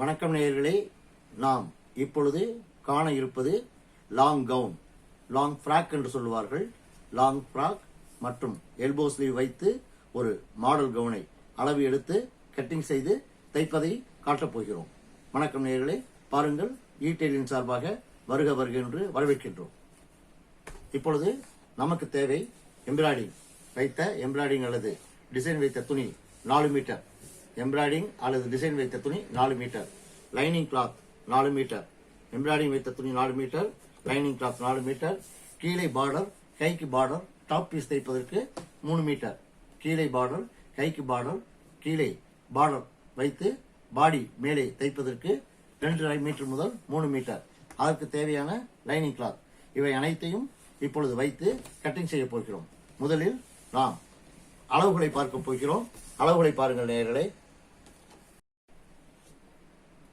வணக்கம் நேயர்களே, நாம் இப்பொழுது காண இருப்பது லாங் கவுன், லாங் ஃப்ராக் என்று சொல்லுவார்கள். லாங் ஃப்ராக் மற்றும் எல்போ ஸ்லீவ் வைத்து ஒரு மாடல் கவுனை அளவு எடுத்து கட்டிங் செய்து தைப்பதை காட்டப் போகிறோம். வணக்கம் நேயர்களே, பாருங்கள். ஈடெயிலின் சார்பாக வருக வருக என்று வரவேற்கின்றோம். இப்பொழுது நமக்கு தேவை எம்ப்ராய்டிங் வைத்த எம்ப்ராய்டிங் அல்லது டிசைன் வைத்த துணி 4 மீட்டர், எம்ப்ராய்டிங் அல்லது டிசைன் வைத்த துணி 4 metre, lining cloth 4 metre, embroidering வைத்த துணி 4 மீட்டர், லைனிங் கிளாத் 4 மீட்டர், கீழே பார்டர், கைக்கு பார்டர், டாப் பீஸ் தைப்பதற்கு 3 மீட்டர், கீழே பார்டர், கைக்கு பார்டர், கீழே பார்டர் வைத்து பாடி மேலே தைப்பதற்கு 2 மீட்டர் முதல் 3 மீட்டர், அதற்கு தேவையான லைனிங் கிளாத், இவை அனைத்தையும் இப்பொழுது வைத்து கட்டிங் செய்ய போகிறோம். முதலில் நாம் அளவுகளை பார்க்க போகிறோம். அளவுகளை பாருங்கள் நேயர்களே.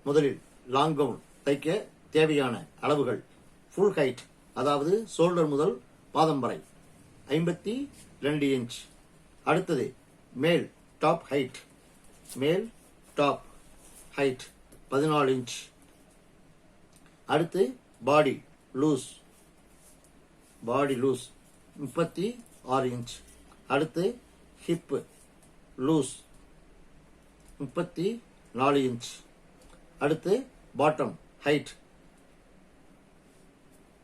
முதலில் லாங் கவுன் தைக்க தேவையான அளவுகள்: ஃபுல் ஹைட், அதாவது ஷோல்டர் முதல் பாதம் வரை 52 இன்ச். அடுத்தது மேல் டாப் ஹைட், மேல் டாப் ஹைட் 14 இன்ச். அடுத்து body loose, body loose 36 inch. அடுத்து ஹிப் லூஸ் 34 இன்ச். அடுத்து பாட்டம் ஹைட்,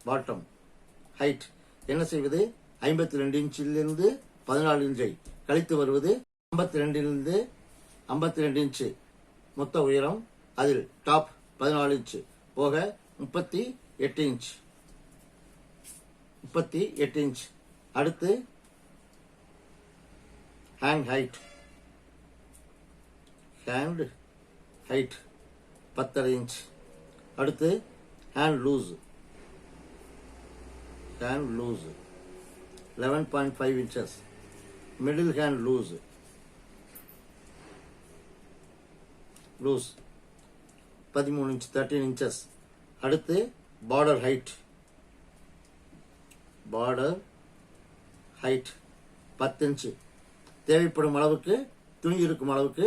பாட்டம் ஹைட் என்ன செய்வது? 52 இன்ச்சிலிருந்து 14 இன்ச்சை கழித்து வருவது 52 இன்ச்சு மொத்த உயரம். அதில் டாப் 14 இன்ச்சு போக 38 இன்ச், 38 இன்ச். அடுத்து hand height, hand height 10.5 inch. அடுத்து hand loose, hand loose 11.5 inches. Middle hand loose, loose 13 inch, 13 inches. அடுத்து border height, border height 10 inch. தேவைப்படும் அளவுக்கு, துணி இருக்கும் அளவுக்கு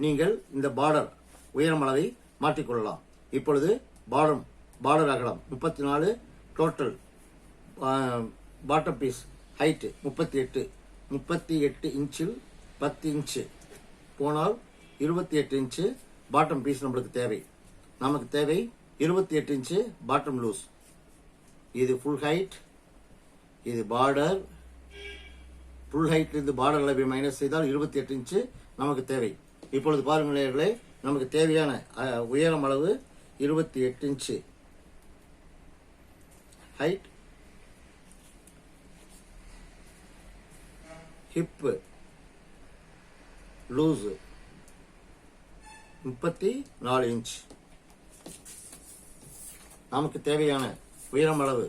நீங்கள் இந்த பார்டர் உயரம் அளவை மாற்றிக்கொள்ளலாம். இப்பொழுது பார்டர் அகலம் 34, டோட்டல் பாட்டம் பீஸ் ஹைட் 38 இன்ச்சில் 10 இன்ச்சு போனால் 28 இன்ச்சு பாட்டம் பீஸ் நம்மளுக்கு தேவை. நமக்கு தேவை 28 இன்ச்சு பாட்டம் லூஸ். இது ஃபுல் ஹைட், இது பார்டர். ஃபுல் ஹைட் இருந்து பார்டர் அளவை மைனஸ் செய்தால் 28 இன்ச்சு நமக்கு தேவை. இப்பொழுது பாருங்கள் நேயர்களே, நமக்கு தேவையான உயரம் அளவு 28 inch height. Hip loose 34 inch. நமக்கு தேவையான உயரம் அளவு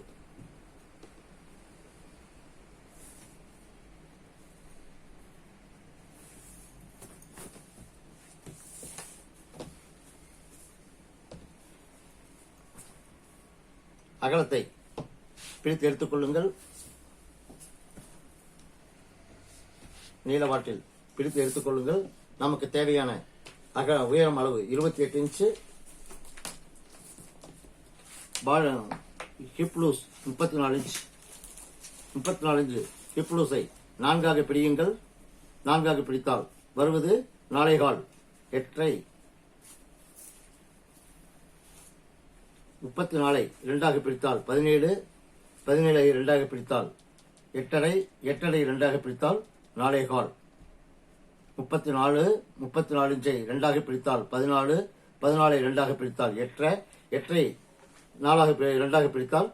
அகலத்தை பிரித்து எடுத்துக்கொள்ளுங்கள். நீளவாட்டில் பிரித்து எடுத்துக்கொள்ளுங்கள். நமக்கு தேவையான உயரம் அளவு 28 inch. Hip loose 34 inch, 34 inch hip லூஸை 4ஆக பிடியுங்கள். 4ஆக பிடித்தால் வருவது 4.25. 34 2ஆக பிடித்தால் 17, 17ஐ 2ஆக பிடித்தால் 8.5, 8.5 2ஆக பிடித்தால் 4.25. 34 இன்ச்சை 2ஆக பிடித்தால் 14, 14ஐ 2ஆக பிடித்தால் 8, 8ஐ 2ஆக பிடித்தால்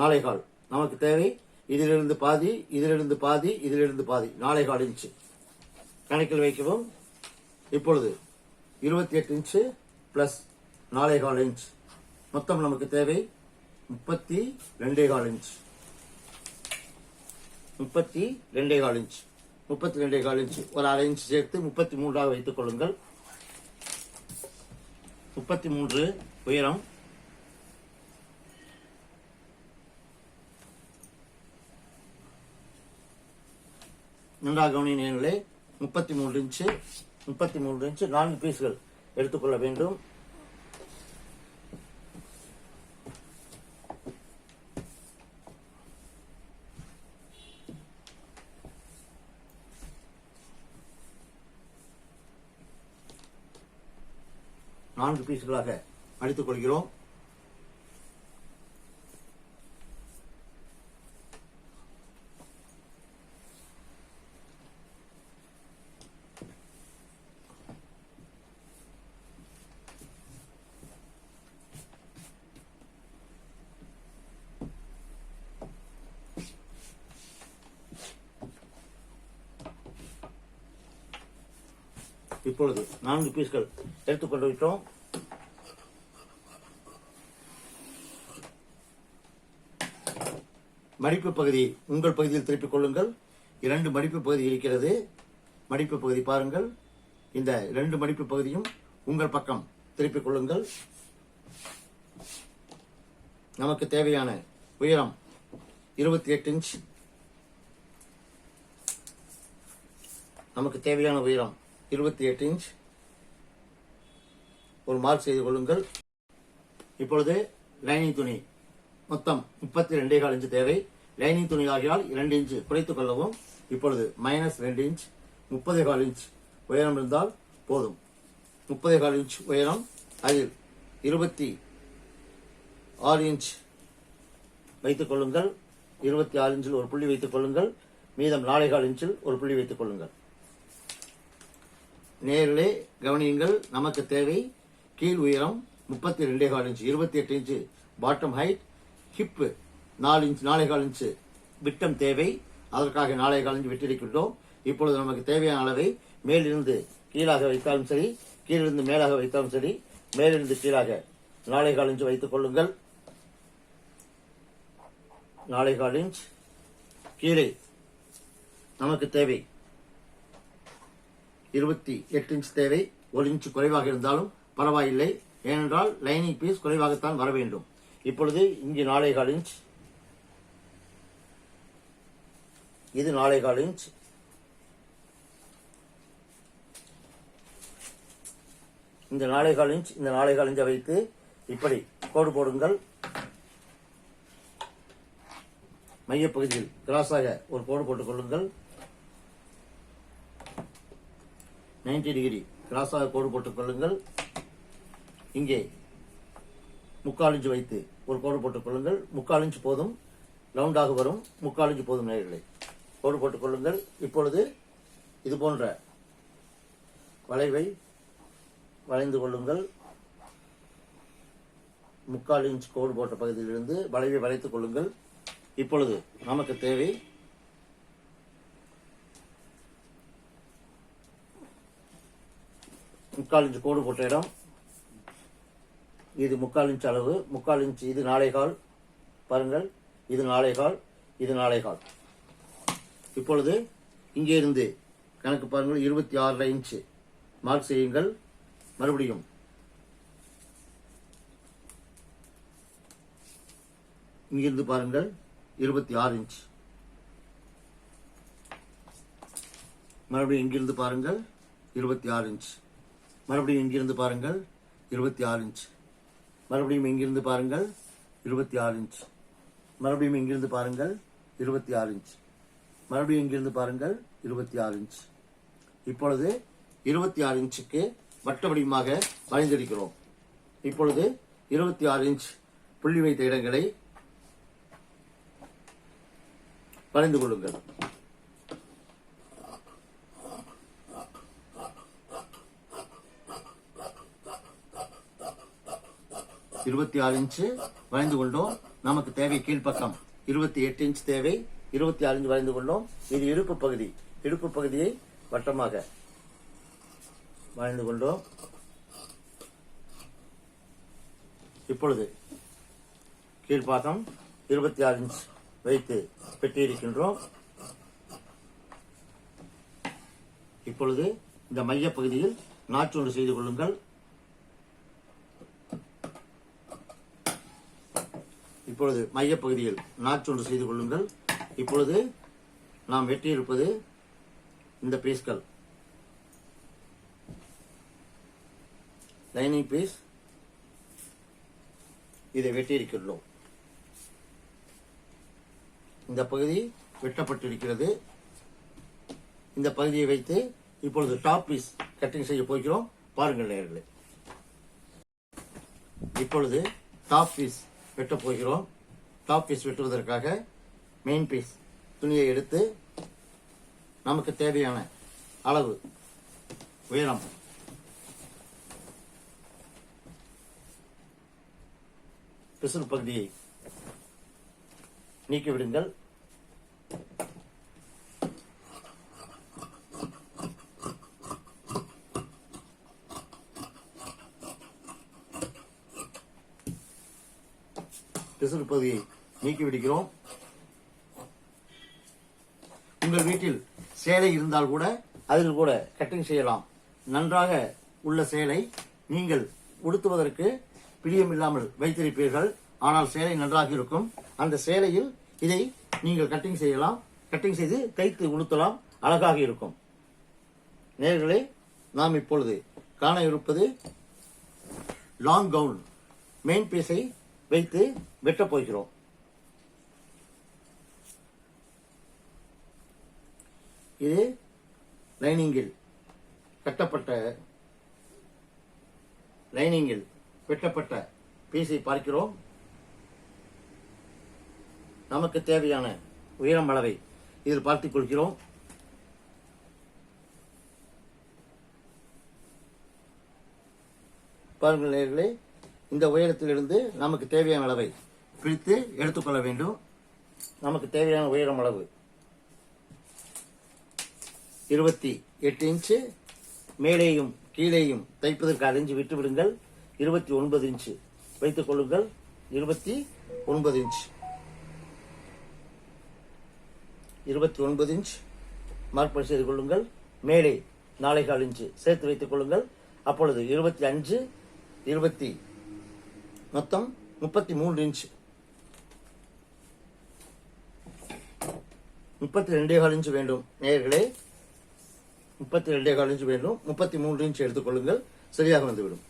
4.25. நமக்கு தேவை இதிலிருந்து பாதி, இதிலிருந்து பாதி, இதிலிருந்து பாதி 4.25 இன்ச்சு கணக்கில் வைக்கவும். இப்பொழுது 28 இன்ச்சு பிளஸ் 4.25 இன்ச் மொத்தம் நமக்கு தேவை 32.25 இன்ச். 32.25 இன்ச், 32.25 இன்ச் ஒரு அரை இன்ச் சேர்த்து 33ஆக வைத்துக் கொள்ளுங்கள். 33 உயரம். நன்றாக கவனியுங்களே. 33 இன்ச்சு 4 பீஸ்கள் எடுத்துக்கொள்ள வேண்டும். 4 பீஸ்களாக அடித்துக் கொள்கிறோம். இப்பொழுது 4 பீஸ்கள் எடுத்துக்கொண்டு விட்டோம். மடிப்பு பகுதி உங்கள் பகுதியில் திருப்பிக் கொள்ளுங்கள். 2 மடிப்பு பகுதி இருக்கிறது. மடிப்பு பகுதி பாருங்கள். இந்த 2 மடிப்பு பகுதியும் உங்கள் பக்கம் திருப்பிக் கொள்ளுங்கள். நமக்கு தேவையான உயரம் 28 இன்ச். நமக்கு தேவையான உயரம் 28 இன்ச். ஒரு மார்க் செய்து கொள்ளுங்கள். இப்பொழுது லைனிங் துணி மொத்தம் 32.25 இன்ச் தேவை. லைனிங் துணி ஆகியால் 2 இன்ச் குறைத்துக் கொள்ளவும். இப்பொழுது -2 இன்ச் 30.25 இன்ச் உயரம் இருந்தால் போதும். 30.25 இன்ச் உயரம், அதில் 26 இன்ச் வைத்துக் கொள்ளுங்கள். 26 இன்ச்சில் ஒரு புள்ளி வைத்துக் கொள்ளுங்கள். மீதம் 4.25 இன்ச்சில் ஒரு புள்ளி வைத்துக் கொள்ளுங்கள். நேரிலே கவனியுங்கள். நமக்கு தேவை கீழ் உயரம் 32.25 inch, 28 inch bottom height, hip 4 inch, 4.25 inch விட்டம் தேவை. அதற்காக 4.25 இன்ச் விட்டிருக்கின்றோம். இப்பொழுது நமக்கு தேவையான அளவை மேலிருந்து கீழாக வைத்தாலும் சரி, கீழிருந்து மேலாக வைத்தாலும் சரி, மேலிருந்து கீழாக 4.25 இன்ச் வைத்துக் கொள்ளுங்கள். 4.25 இன்ச். கீழே நமக்கு தேவை 28 இன்ச் தேவை. 1 இன்ச் குறைவாக இருந்தாலும் பரவாயில்லை, ஏனென்றால் லைனிங் பீஸ் குறைவாகத்தான் வர வேண்டும். இப்பொழுது இங்கு 4.25 இன்ச், இது 4.25 இன்ச். இந்த 4.25 இன்ச், இந்த 4.25 இன்ச்சை வைத்து இப்படி கோடு போடுங்கள். மையப்பகுதியில் கிராஸாக ஒரு கோடு போட்டுக் கொள்ளுங்கள். 90 டிகிரி கிராஸாக கோடு போட்டுக் கொள்ளுங்கள். இங்கே 3/4 இன்ச் வைத்து ஒரு கோடு போட்டுக் கொள்ளுங்கள். 3/4 இன்ச் போதும், ரவுண்டாக வரும். 3/4 இன்ச் போதும் நேயர்களே. கோடு போட்டுக் கொள்ளுங்கள். இப்பொழுது இது போன்ற வளைவை வளைந்து கொள்ளுங்கள். 3/4 இன்ச் கோடு போட்ட பகுதியிலிருந்து வளைவை வளைத்துக் கொள்ளுங்கள். இப்பொழுது நமக்கு தேவை 3/4 இன்ச் கோடு போட்ட இடம். இது 3/4 இன்ச் அளவு. 3/4 இன்ச், இது 4.25 பாருங்கள். இது 4.25, இது 4.25. இப்பொழுது இங்கே இருந்து கணக்கு பாருங்கள். 26 இன்ச் மார்க் செய்யுங்கள். மறுபடியும் இங்கிருந்து பாருங்கள் 26 இன்ச். மறுபடியும் இங்கிருந்து பாருங்கள் 26 இன்ச். மறுபடியும் இங்கிருந்து பாருங்கள் 26 இன்ச். மறுபடியும் இங்கிருந்து பாருங்கள் 26 இன்ச். மறுபடியும் இங்கிருந்து பாருங்கள் 26 இன்ச். மறுபடியும் இங்கிருந்து பாருங்கள் 26 இன்ச். இப்பொழுது 26 இன்ச்சுக்கு வட்ட வடிவமாக வரைந்திருக்கிறோம். இப்பொழுது 26 இன்ச் புள்ளி வைத்த இடங்களை வரைந்து கொள்ளுங்கள். இருபத்தி 26 இன்ச்சு வரைந்து கொண்டோம். நமக்கு தேவை கீழ்ப்பக்கம் 28 இன்ச் தேவை. 26 இன்ச் வரைந்து கொண்டோம். இது இடுப்பு பகுதி. இடுப்பு பகுதியை வட்டமாக வரைந்து கொண்டோம். இப்பொழுது கீழ்ப்பாக்கம் 26 இன்ச் வைத்து வெட்டியிருக்கின்றோம். இப்பொழுது இந்த மைய பகுதியில் நாச்சொன்று செய்து கொள்ளுங்கள். இப்பொழுது மையப்பகுதியில் நாச்சொன்று செய்து கொள்ளுங்கள். இப்பொழுது நாம் வெட்டியிருப்பது இந்த பீஸ்கள், லைனிங் பீஸ். இதை வெட்டியிருக்கிறோம். இந்த பகுதி வெட்டப்பட்டிருக்கிறது. இந்த பகுதியை வைத்து இப்பொழுது டாப் பீஸ் கட்டிங் செய்ய போகிறோம். பாருங்கள் நேயர்களே. இப்பொழுது டாப் பீஸ் வெட்டப் போகிறோம். டாப் பீஸ் வெட்டுவதற்காக மெயின் பீஸ் துணியை எடுத்து நமக்கு தேவையான அளவு உயரம் பிசுறு பகுதியை நீக்கிவிடுங்கள். பிசுறு பகுதியை நீக்கிவிடுகிறோம். உங்கள் வீட்டில் சேலை இருந்தால் கூட அதில் கூட கட்டிங் செய்யலாம். நன்றாக உள்ள சேலை நீங்கள் உடுத்துவதற்கு பிரியமில்லாமல் வைத்திருப்பீர்கள். ஆனால் சேலை நன்றாக இருக்கும். அந்த சேலையில் இதை நீங்கள் கட்டிங் செய்யலாம். கட்டிங் செய்து தைத்து உடுத்தலாம். அழகாக இருக்கும். நேயர்களே, நாம் இப்பொழுது காண இருப்பது லாங் கவுன். மெயின் பீஸை வைத்து வெட்டப் போகிறோம். இது லைனிங்கில் வெட்டப்பட்ட பீஸை பார்க்கிறோம். நமக்கு தேவையான உயரம் அளவை இதில் பார்த்துக் கொள்கிறோம். பாருங்கள் நேயர்களே, இந்த உயரத்திலிருந்து நமக்கு தேவையான அளவை பிரித்து எடுத்துக்கொள்ள வேண்டும். நமக்கு தேவையான உயரம் அளவு 28 இன்ச்சு. மேலேயும் கீழேயும் தைப்பதற்கு 1 இன்ச்சு விட்டு விடுங்கள். 29 இன்ச்சு வைத்துக் கொள்ளுங்கள். 29 இன்ச் 29 இன்ச் மார்க் செய்து கொள்ளுங்கள். மேலே 4.25 இன்ச்சு சேர்த்து வைத்துக் கொள்ளுங்கள். அப்பொழுது 25 மொத்தம் 33 இன்ச் 32.25 இன்ச் வேண்டும் நேயர்களே. 32.25 இன்ச் வேண்டும். 33 இன்ச் எடுத்துக்கொள்ளுங்கள். சரியாக வந்துவிடும்.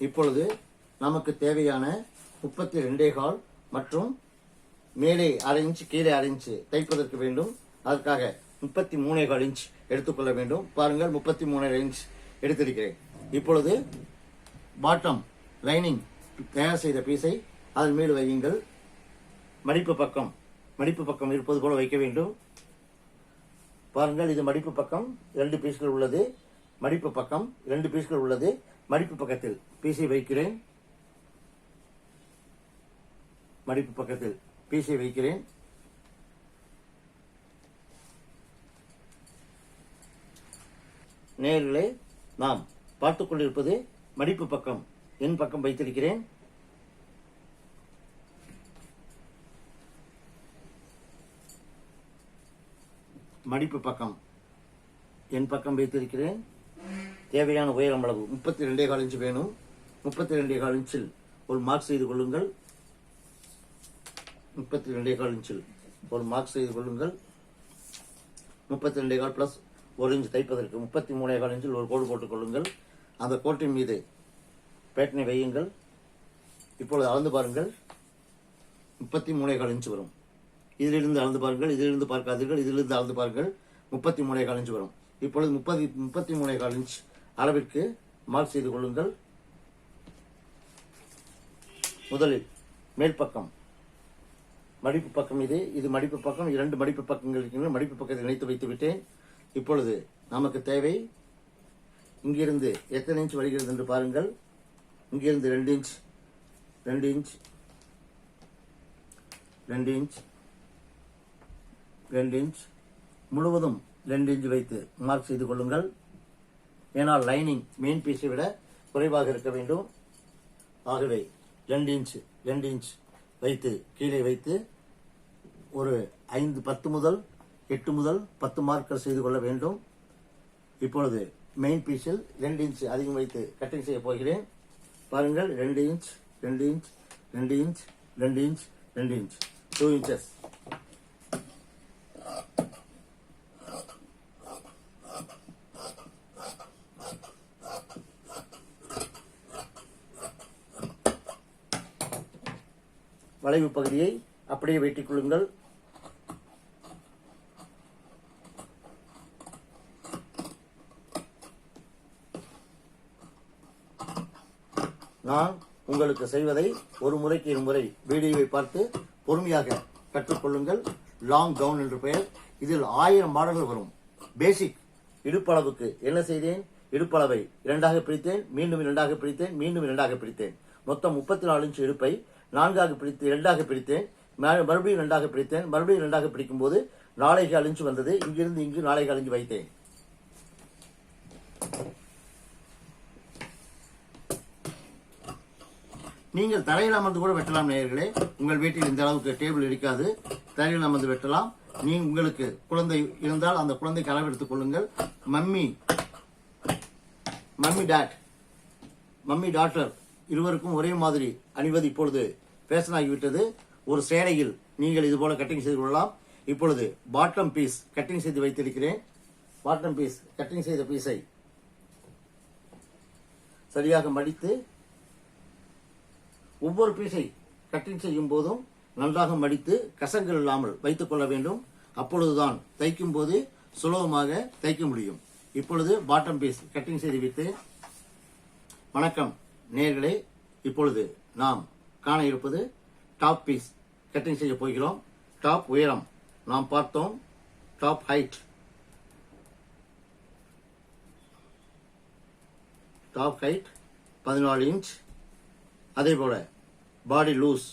இப்பொழுது நமக்கு தேவையான 32.25 மற்றும் மேலே 1/2 இன்ச் கீழே 1/2 இன்ச் தைப்பதற்கு வேண்டும். அதற்காக 33.25 இன்ச் எடுத்துக்கொள்ள வேண்டும். பாருங்கள், 33.5 இன்ச் எடுத்திருக்கிறேன். இப்பொழுது பாட்டம் லைனிங் தயார் செய்த பீஸை அதன் மேல் வையுங்கள். மடிப்பு பக்கம் இருப்பது போல வைக்க வேண்டும். பாருங்கள், இது மடிப்பு பக்கம் 2 பீஸ்கள் உள்ளது. மடிப்பு பக்கம் 2 பீஸ்கள் உள்ளது. மடிப்பு பக்கத்தில் பீஸை வைக்கிறேன். நேயர்களே, நாம் பார்த்துக் கொண்டிருப்பது மடிப்பு பக்கம். என் பக்கம் வைத்திருக்கிறேன். மடிப்பு பக்கம் என் பக்கம் வைத்திருக்கிறேன். தேவையான உயரம் அளவு 32.25 இன்ச் வேணும். 32.25 இன்ச்சில் ஒரு மார்க் செய்து கொள்ளுங்கள். 32.25 இன்ச்சில் ஒரு மார்க் செய்து கொள்ளுங்கள். 32.25 பிளஸ் 1 இன்ச் தைப்பதற்கு 33.25 இன்ச்சில் ஒரு கோடு போட்டுக் கொள்ளுங்கள். அந்த கோட்டின் மீது பேட்டனை வையுங்கள். இப்பொழுது அளந்து பாருங்கள். 33.25 இன்ச் வரும். இதிலிருந்து அளந்து பாருங்கள். இதிலிருந்து பார்க்காதீர்கள். இதிலிருந்து அளந்து பாருங்கள். 33.25 இன்ச் வரும். இப்பொழுது 33.25 இன்ச் அளவிற்கு மார்க் செய்து கொள்ளுங்கள். முதலில் மேல் பக்கம் மடிப்பு பக்கம் இது மடிப்பு பக்கம். 2 மடிப்பு பக்கங்கள் இருக்கின்றன. மடிப்பு பக்கத்தை இணைத்து வைத்து விட்டேன். இப்பொழுது நமக்கு தேவை இங்கிருந்து எத்தனை இன்ச் வருகிறது என்று பாருங்கள். இங்கிருந்து 2 இன்ச் 2 இன்ச் 2 இன்ச் 2 இன்ச் முழுவதும் 2 இன்ச் வைத்து மார்க் செய்து கொள்ளுங்கள். ஏனால் லைனிங் மெயின் பீஸை விட குறைவாக இருக்க வேண்டும். ஆகவே 2 இன்ச் வைத்து கீழே வைத்து ஒரு 10 முதல் 8 முதல் 10 மார்க்கர் செய்து கொள்ள வேண்டும். இப்பொழுது மெயின் பீஸில் 2 இன்ச் அதிகம் வைத்து கட்டிங் செய்ய போகிறேன். பாருங்கள் 2 inch 2 inch 2 inch 2 inch 2 inch 2 inches. வளைவு பகுதியை அப்படியே வெட்டிக் கொள்ளுங்கள். நான் உங்களுக்கு செய்வதை ஒரு முறைக்கு இருமுறை வீடியோவை பார்த்து பொறுமையாக கற்றுக்கொள்ளுங்கள். லாங் கவுன் என்று பெயர். இதில் 1000 மாடல்கள் வரும். பேசிக் இடுப்பளவுக்கு என்ன செய்தேன்? இடுப்பளவை 2ஆக பிரித்தேன், மீண்டும் 2ஆக பிரித்தேன், மீண்டும் 2ஆக பிரித்தேன். மொத்தம் 34 இன்ச் இடுப்பை 4ஆக பிரித்து 2ஆக பிரித்தேன், மறுபடியும் 2ஆக பிரித்தேன். மறுபடியும் 2ஆக பிரிக்கும் போது 4.25 இன்ச் வந்தது. இங்கிருந்து இங்கு 4.25 இன்ச் வைத்தேன். நீங்கள் தரையில் அமர்ந்து கூட வெட்டலாம் நேயர்களே. உங்கள் வீட்டில் இந்த அளவுக்கு டேபிள் இருக்காது, தரையில் அமர்ந்து வெட்டலாம். உங்களுக்கு குழந்தை இருந்தால் அந்த குழந்தைக்கு அளவு எடுத்துக் கொள்ளுங்கள். மம்மி டாட்டர் இருவருக்கும் ஒரே மாதிரி அணிவது இப்பொழுது ஃபேஷன் ஆகிவிட்டது. ஒரு சேலையில் நீங்கள் இது போல கட்டிங் செய்து கொள்ளலாம். இப்பொழுது பாட்டம் பீஸ் கட்டிங் செய்து வைத்திருக்கிறேன். பாட்டம் பீஸ் கட்டிங் செய்த பீஸை சரியாக மடித்து ஒவ்வொரு பீஸை கட்டிங் செய்யும் போதும் நன்றாக மடித்து கசங்கள் இல்லாமல் வைத்துக் கொள்ள வேண்டும். அப்பொழுதுதான் தைக்கும் போது சுலபமாக தைக்க முடியும். இப்பொழுது பாட்டம் பீஸ் கட்டிங் செய்து விட்டு, வணக்கம் நேயர்களே, இப்பொழுது நாம் காண இருப்பது டாப் பீஸ் கட்டிங் செய்ய போகிறோம். டாப் உயரம் நாம் பார்த்தோம். Top height 14 inch. அதே போல body loose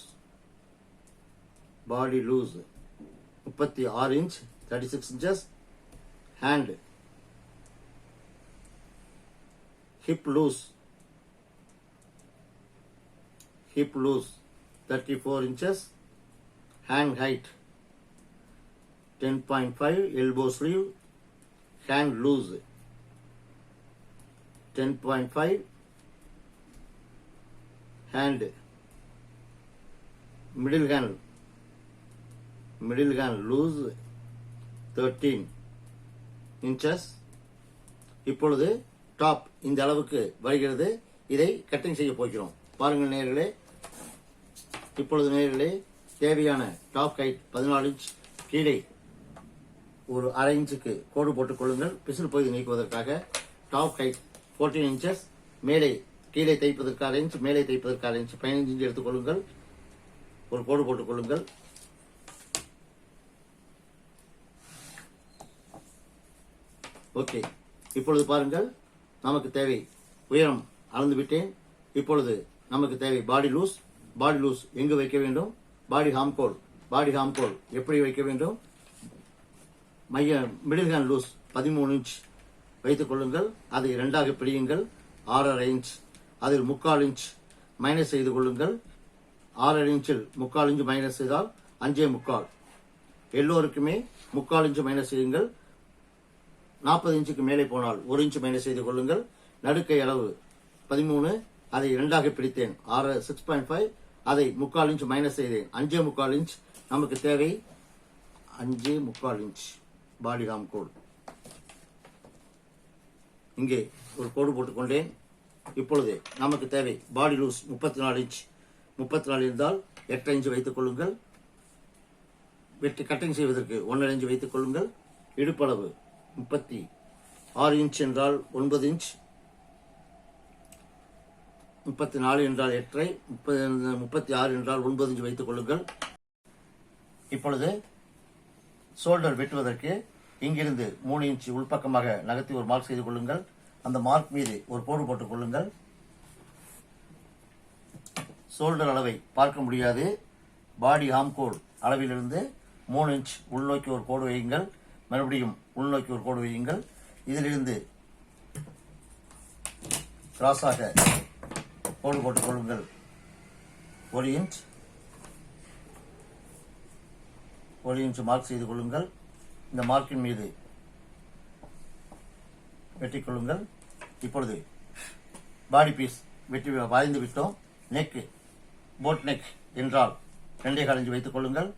36 inch 36 inches. Hand hip loose 34 inches. Hand height 10.5. Elbow sleeve hand loose 10.5. hand middle hand loose 13 inches. இப்பொழுது டாப் இந்த அளவுக்கு வருகிறது. இதை கட்டிங் செய்ய போகிறோம். பாருங்கள் நேயர்களே. இப்பொழுது நேயர்களே, தேவையான டாப் ஹைட் 14 இன்ச். கீழே ஒரு அரை இன்ச்சுக்கு கோடு போட்டுக் கொள்ளுங்கள், பிசில் பகுதி நீக்குவதற்காக. Top height 14 inches. மேலே கீழே தைப்பதற்கு அரை இன்ச், மேலே தைப்பதற்கு அரை இன்ச், 15 இன்ச் எடுத்துக் கொள்ளுங்கள். ஒரு கோடு போட்டுக் கொள்ளுங்கள். ஓகே. இப்பொழுது பாருங்கள், நமக்கு தேவை உயரம் அளந்து விட்டேன். இப்பொழுது நமக்கு தேவை பாடி லூஸ். பாடி லூஸ் எங்கு வைக்க வேண்டும்? பாடி ஹாம்கோல் எப்படி வைக்க வேண்டும்? மிடில் ஹேண்ட் லூஸ் 13 இன்ச் வைத்துக் கொள்ளுங்கள். அதை 2ஆக பிடியுங்கள். 6.5 இன்ச். அதில் 3/4 இன்ச் மைனஸ் செய்து கொள்ளுங்கள். 6.5 இன்ச்சில் 3/4 இன்ச் மைனஸ் செய்தால் 5.25. எல்லோருக்குமே 3/4 இன்ச் மைனஸ் செய்யுங்கள். 40 இன்ச்சுக்கு மேலே போனால் 1 இன்ச் மைனஸ் செய்து கொள்ளுங்கள். நடுக்கை அளவு 13. அதை 2ஆக பிடித்தேன். 6.5. அதை 3/4 இன்ச் மைனஸ் செய்தேன். 5.25 இன்ச் நமக்கு தேவை. 5.25 இன்ச் பாடி ஹாம்கோல். இங்கே ஒரு கோடு போட்டுக்கொண்டேன். இப்பொழுது நமக்கு தேவை பாடி லூஸ் 34 இன்ச். 34 இருந்தால் 8 இன்ச் வைத்துக் கொள்ளுங்கள். வெட்டி கட்டிங் செய்வதற்கு 1.5 இன்ச் வைத்துக் கொள்ளுங்கள். இடுப்பளவு 36 இன்ச் என்றால் 9 இன்ச். 34 என்றால் 8.5. 36 என்றால் 9 இன்ச் வைத்துக் கொள்ளுங்கள். இப்பொழுது ஷோல்டர் வெட்டுவதற்கு இங்கிருந்து 3 இன்ச் உள்பக்கமாக நகர்த்தி ஒரு மார்க் செய்து கொள்ளுங்கள். அந்த மார்க் மீது ஒரு கோடு போட்டுக் கொள்ளுங்கள். ஷோல்டர் அளவை பார்க்க முடியாது. பாடி ஹாம்கோல் அளவிலிருந்து 3 இன்ச் உள்நோக்கி ஒரு கோடு வையுங்கள். மறுபடியும் உள்நோக்கி ஒரு கோடு வையுங்கள். இதிலிருந்து கிராஸாக கோடு போட்டுக் கொள்ளுங்கள். 1 இன்ச் மார்க் செய்து கொள்ளுங்கள். இந்த மார்க்கின் மீது வெட்டிக் கொள்ளுங்கள். இப்பொழுது பாடி பீஸ் வெட்டி வரைந்து விட்டோம். நெக், போட் நெக் என்றால் 2.25 இன்ச் வைத்துக் கொள்ளுங்கள்.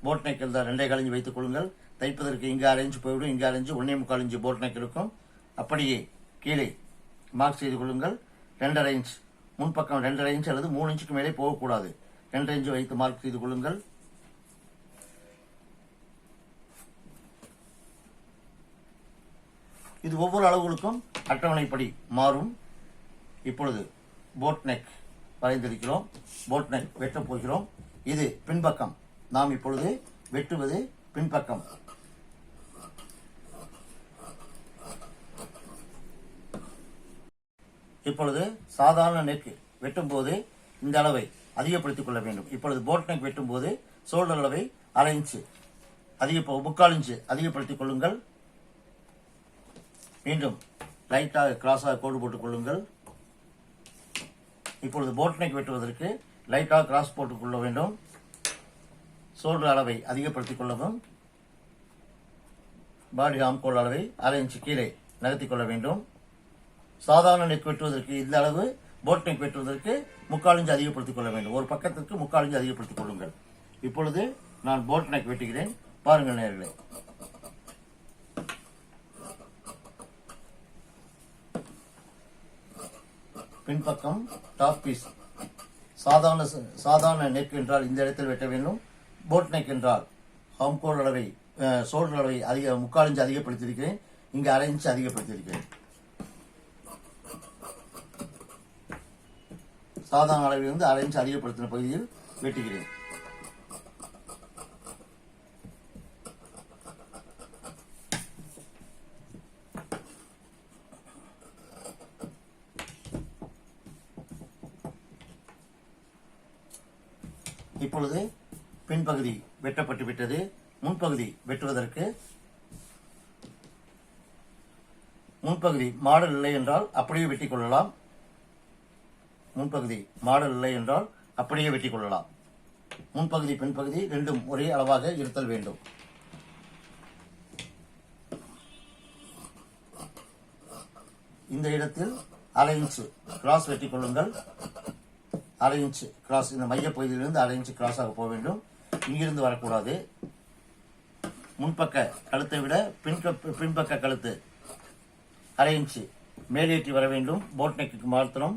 போட் நெக் என்றால் 2.25 இன்ச் வைத்துக் கொள்ளுங்கள். தைப்பதற்கு இங்கே 1/2 இன்ச் போய்விடும், இங்கே 1/2 இன்ச், 1.25 இன்ச் போட் நெக் இருக்கும். அப்படியே கீழே மார்க் செய்து கொள்ளுங்கள். 2.5 இன்ச் முன்பக்கம், 2.5 இன்ச் அல்லது 3 இன்ச்சுக்கு மேலே போகக்கூடாது. 2.5 இன்ச் வைத்து மார்க் செய்து கொள்ளுங்கள். இது ஒவ்வொரு அளவுகளுக்கும் அட்டவணைப்படி மாறும். இப்பொழுது போட் நெக் வரைந்திருக்கிறோம். போட் நெக் வெட்டப் போகிறோம். இது பின்பக்கம். நாம் இப்பொழுது வெட்டுவது பின்பக்கம். இப்பொழுது சாதாரண நெக் வெட்டும் போது இந்த அளவை அதிகப்படுத்திக் கொள்ள வேண்டும். இப்பொழுது போட் நெக் வெட்டும் போது ஷோல்டர் அளவை 1/2 இன்ச் 3/4 இன்ச் அதிகப்படுத்திக் கொள்ளுங்கள். மீண்டும் லைட்டாக கிராஸாக கோடு போட்டுக் கொள்ளுங்கள். இப்பொழுது போட் நெக் வெட்டுவதற்கு லைட்டாக கிராஸ் போட்டுக் கொள்ள வேண்டும். ஷோல்டர் அளவை அதிகப்படுத்திக் கொள்ளவும். பாடி ஆம்கோல் அளவை 1/2 இன்ச் கீழே நகர்த்திக் கொள்ள வேண்டும். சாதாரண நெக் வெட்டுவதற்கு இந்த அளவு, போட் நெக் வெட்டுவதற்கு 3/4 இன்ச் அதிகப்படுத்திக் கொள்ள வேண்டும். ஒரு பக்கத்திற்கு 3/4 இன்ச் அதிகப்படுத்திக் கொள்ளுங்கள். இப்பொழுது நான் போட் நெக் வெட்டுகிறேன், பாருங்கள் நேயர்களே. பின்பக்கம் டாப் பீஸ். சாதாரண நெக் என்றால் இந்த இடத்தில் வெட்ட வேண்டும். போட் நெக் என்றால் ஆம்கோல் அளவை, ஷோல்டர் அளவை 3/4 இன்ச் அதிகப்படுத்தியிருக்கிறேன். இங்கு 1/2 இன்ச் அதிகப்படுத்தியிருக்கிறேன். சாதாரண அளவிலிருந்து 1/2 இன்ச் அதிகப்படுத்தின பகுதியில் வெட்டுகிறேன். இப்பொழுது பின்பகுதி வெட்டப்பட்டு விட்டது. முன்பகுதி வெட்டுவதற்கு, முன்பகுதி மாடல் இல்லை என்றால் அப்படியே வெட்டிக் கொள்ளலாம். முன்பகுதி மாடல் இல்லை என்றால் அப்படியே வெட்டிக் கொள்ளலாம். முன்பகுதி பின்பகுதி ரெண்டும் ஒரே அளவாக இருத்தல் வேண்டும். இந்த இடத்தில் 1/2 இன்ச் கிராஸ் வெட்டிக் கொள்ளுங்கள். 1/2 இன்ச் கிராஸ், இந்த மைய பகுதியிலிருந்து 1/2 இன்ச் கிராஸாக போக வேண்டும். இங்கிருந்து வரக்கூடாது. முன்பக்க கழுத்தை விட பின்பக்க கழுத்து 1/2 இன்ச் மேலேற்றி வர வேண்டும். போட் நெக்கு மாத்திரம்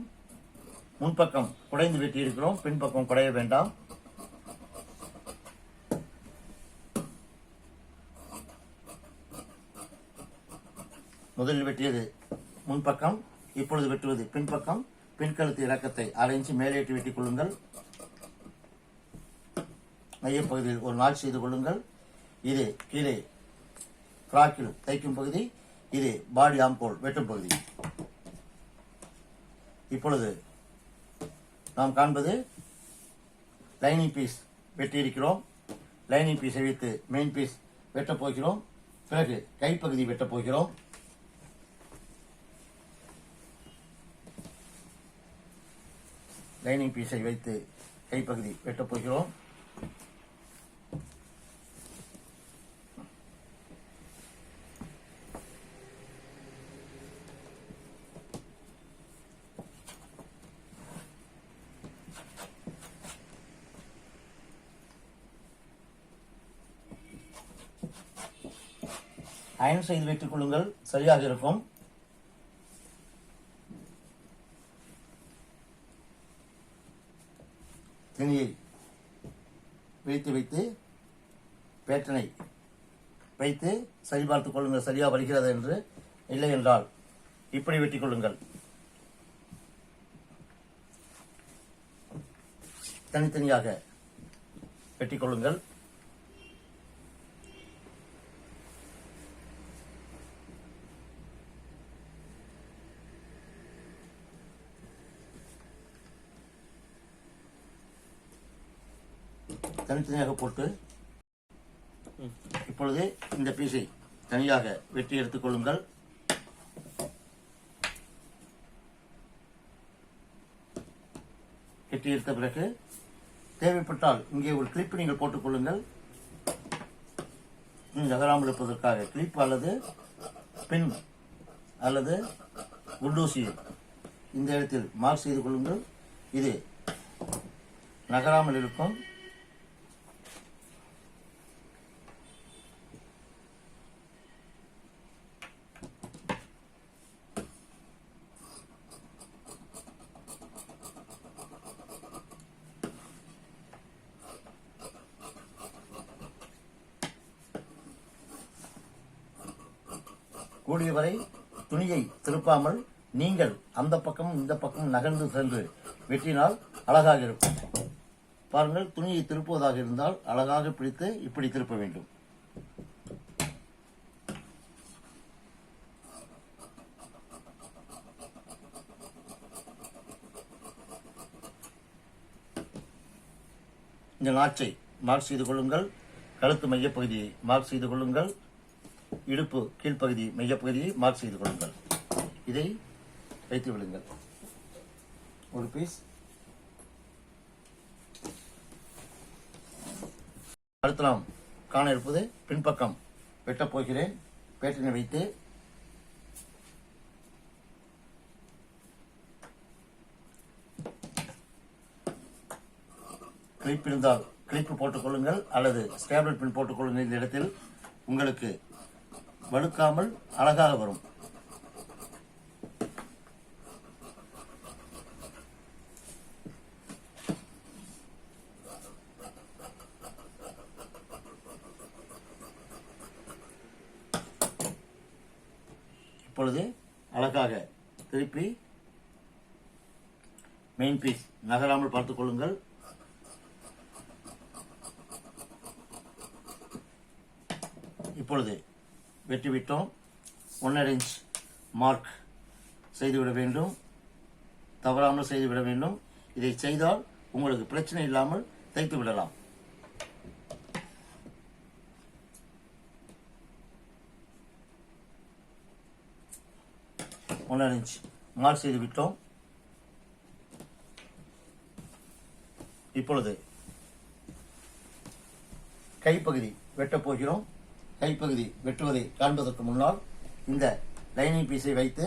முன்பக்கம் குடைந்து வெட்டி இருக்கிறோம், பின்பக்கம் குடைய வேண்டாம். முதலில் வெட்டியது முன்பக்கம், இப்பொழுது வெட்டுவது பின்பக்கம். பின்கழுத்து இறக்கத்தை 1/2 இன்ச் மேலேற்றி வெட்டிக் கொள்ளுங்கள். மையப்பகுதியில் ஒரு நாட் செய்து கொள்ளுங்கள். இது கீழே ஃப்ராக்கில் தைக்கும் பகுதி, இது பாடி ஆம்கோல் வெட்டும் பகுதி. இப்பொழுது நாம் காண்பது லைனிங் பீஸ் வெட்டி இருக்கிறோம். லைனிங் பீஸை வைத்து மெயின் பீஸ் வெட்டப் போகிறோம். பிறகு கைப்பகுதி வெட்டப் போகிறோம். லைனிங் பீஸை வைத்து கைப்பகுதி வெட்டப் போகிறோம். அயன் செய்து வைத்துக் கொள்ளுங்கள், சரியாக இருக்கும். துணியை வைத்து வைத்து பேட்டனை வைத்து சரிபார்த்துக் கொள்ளுங்கள், சரியா வருகிறது என்று. இல்லை என்றால் இப்படி வெட்டிக் கொள்ளுங்கள். தனித்தனியாக வெட்டிக் கொள்ளுங்கள். தனித்தனியாக போட்டு இப்பொழுது இந்த பீஸை தனியாக வெட்டி எடுத்துக் கொள்ளுங்கள். வெட்டி எடுத்த பிறகு தேவைப்பட்டால் இங்கே ஒரு கிளிப் நீங்கள் போட்டுக் கொள்ளுங்கள். நகராமல் இருப்பதற்காக கிளிப் அல்லது பின் அல்லது குண்டூசியில் இந்த இடத்தில் மார்க் செய்து கொள்ளுங்கள். இது நகராமல் இருக்கும். கூடியவரை துணியை திருப்பாமல் நீங்கள் அந்த பக்கமும் இந்த பக்கமும் நகர்ந்து சென்று வெட்டினால் அழகாக இருக்கும். பாருங்கள், துணியை திருப்புவதாக இருந்தால் அழகாக பிடித்து இப்படி திருப்ப வேண்டும். இந்த நாச்சை மார்க் செய்து கொள்ளுங்கள். கழுத்து மையப்பகுதியை மார்க் செய்து கொள்ளுங்கள். இடுப்பு கீழ்ப்பகுதி மையப்பகுதியை மார்க் செய்து கொள்ளுங்கள். இதை வைத்து விடுங்கள். ஒரு பீஸ். அடுத்து நாம் காண இருப்பது பின்பக்கம் வெட்டப் போகிறேன். பேட்டனை வைத்து கிளிப் இருந்தால் கிளிப்பு போட்டுக் கொள்ளுங்கள், அல்லது ஸ்டேபிள் பின் போட்டுக் கொள்ளுங்கள். இந்த இடத்தில் உங்களுக்கு வழுக்காமல் அழகாக வரும். இப்பொழுது அழகாக திருப்பி மெயின் பீஸ் நகராமல் பார்த்துக் கொள்ளுங்கள். இப்பொழுது வெட்டிவிட்டோம். 1.5 இன்ச் மார்க் செய்துவிட வேண்டும். தவறாமல் செய்துவிட வேண்டும். இதை செய்தால் உங்களுக்கு பிரச்சனை இல்லாமல் தைத்து விடலாம். ஒன்றரை இன்ச் மார்க் செய்து விட்டோம். இப்பொழுது கைப்பகுதி வெட்டப் போகிறோம். கைப்பகுதி வெட்டுவதை காண்பதற்கு முன்னால் இந்த லைனிங் பீஸை வைத்து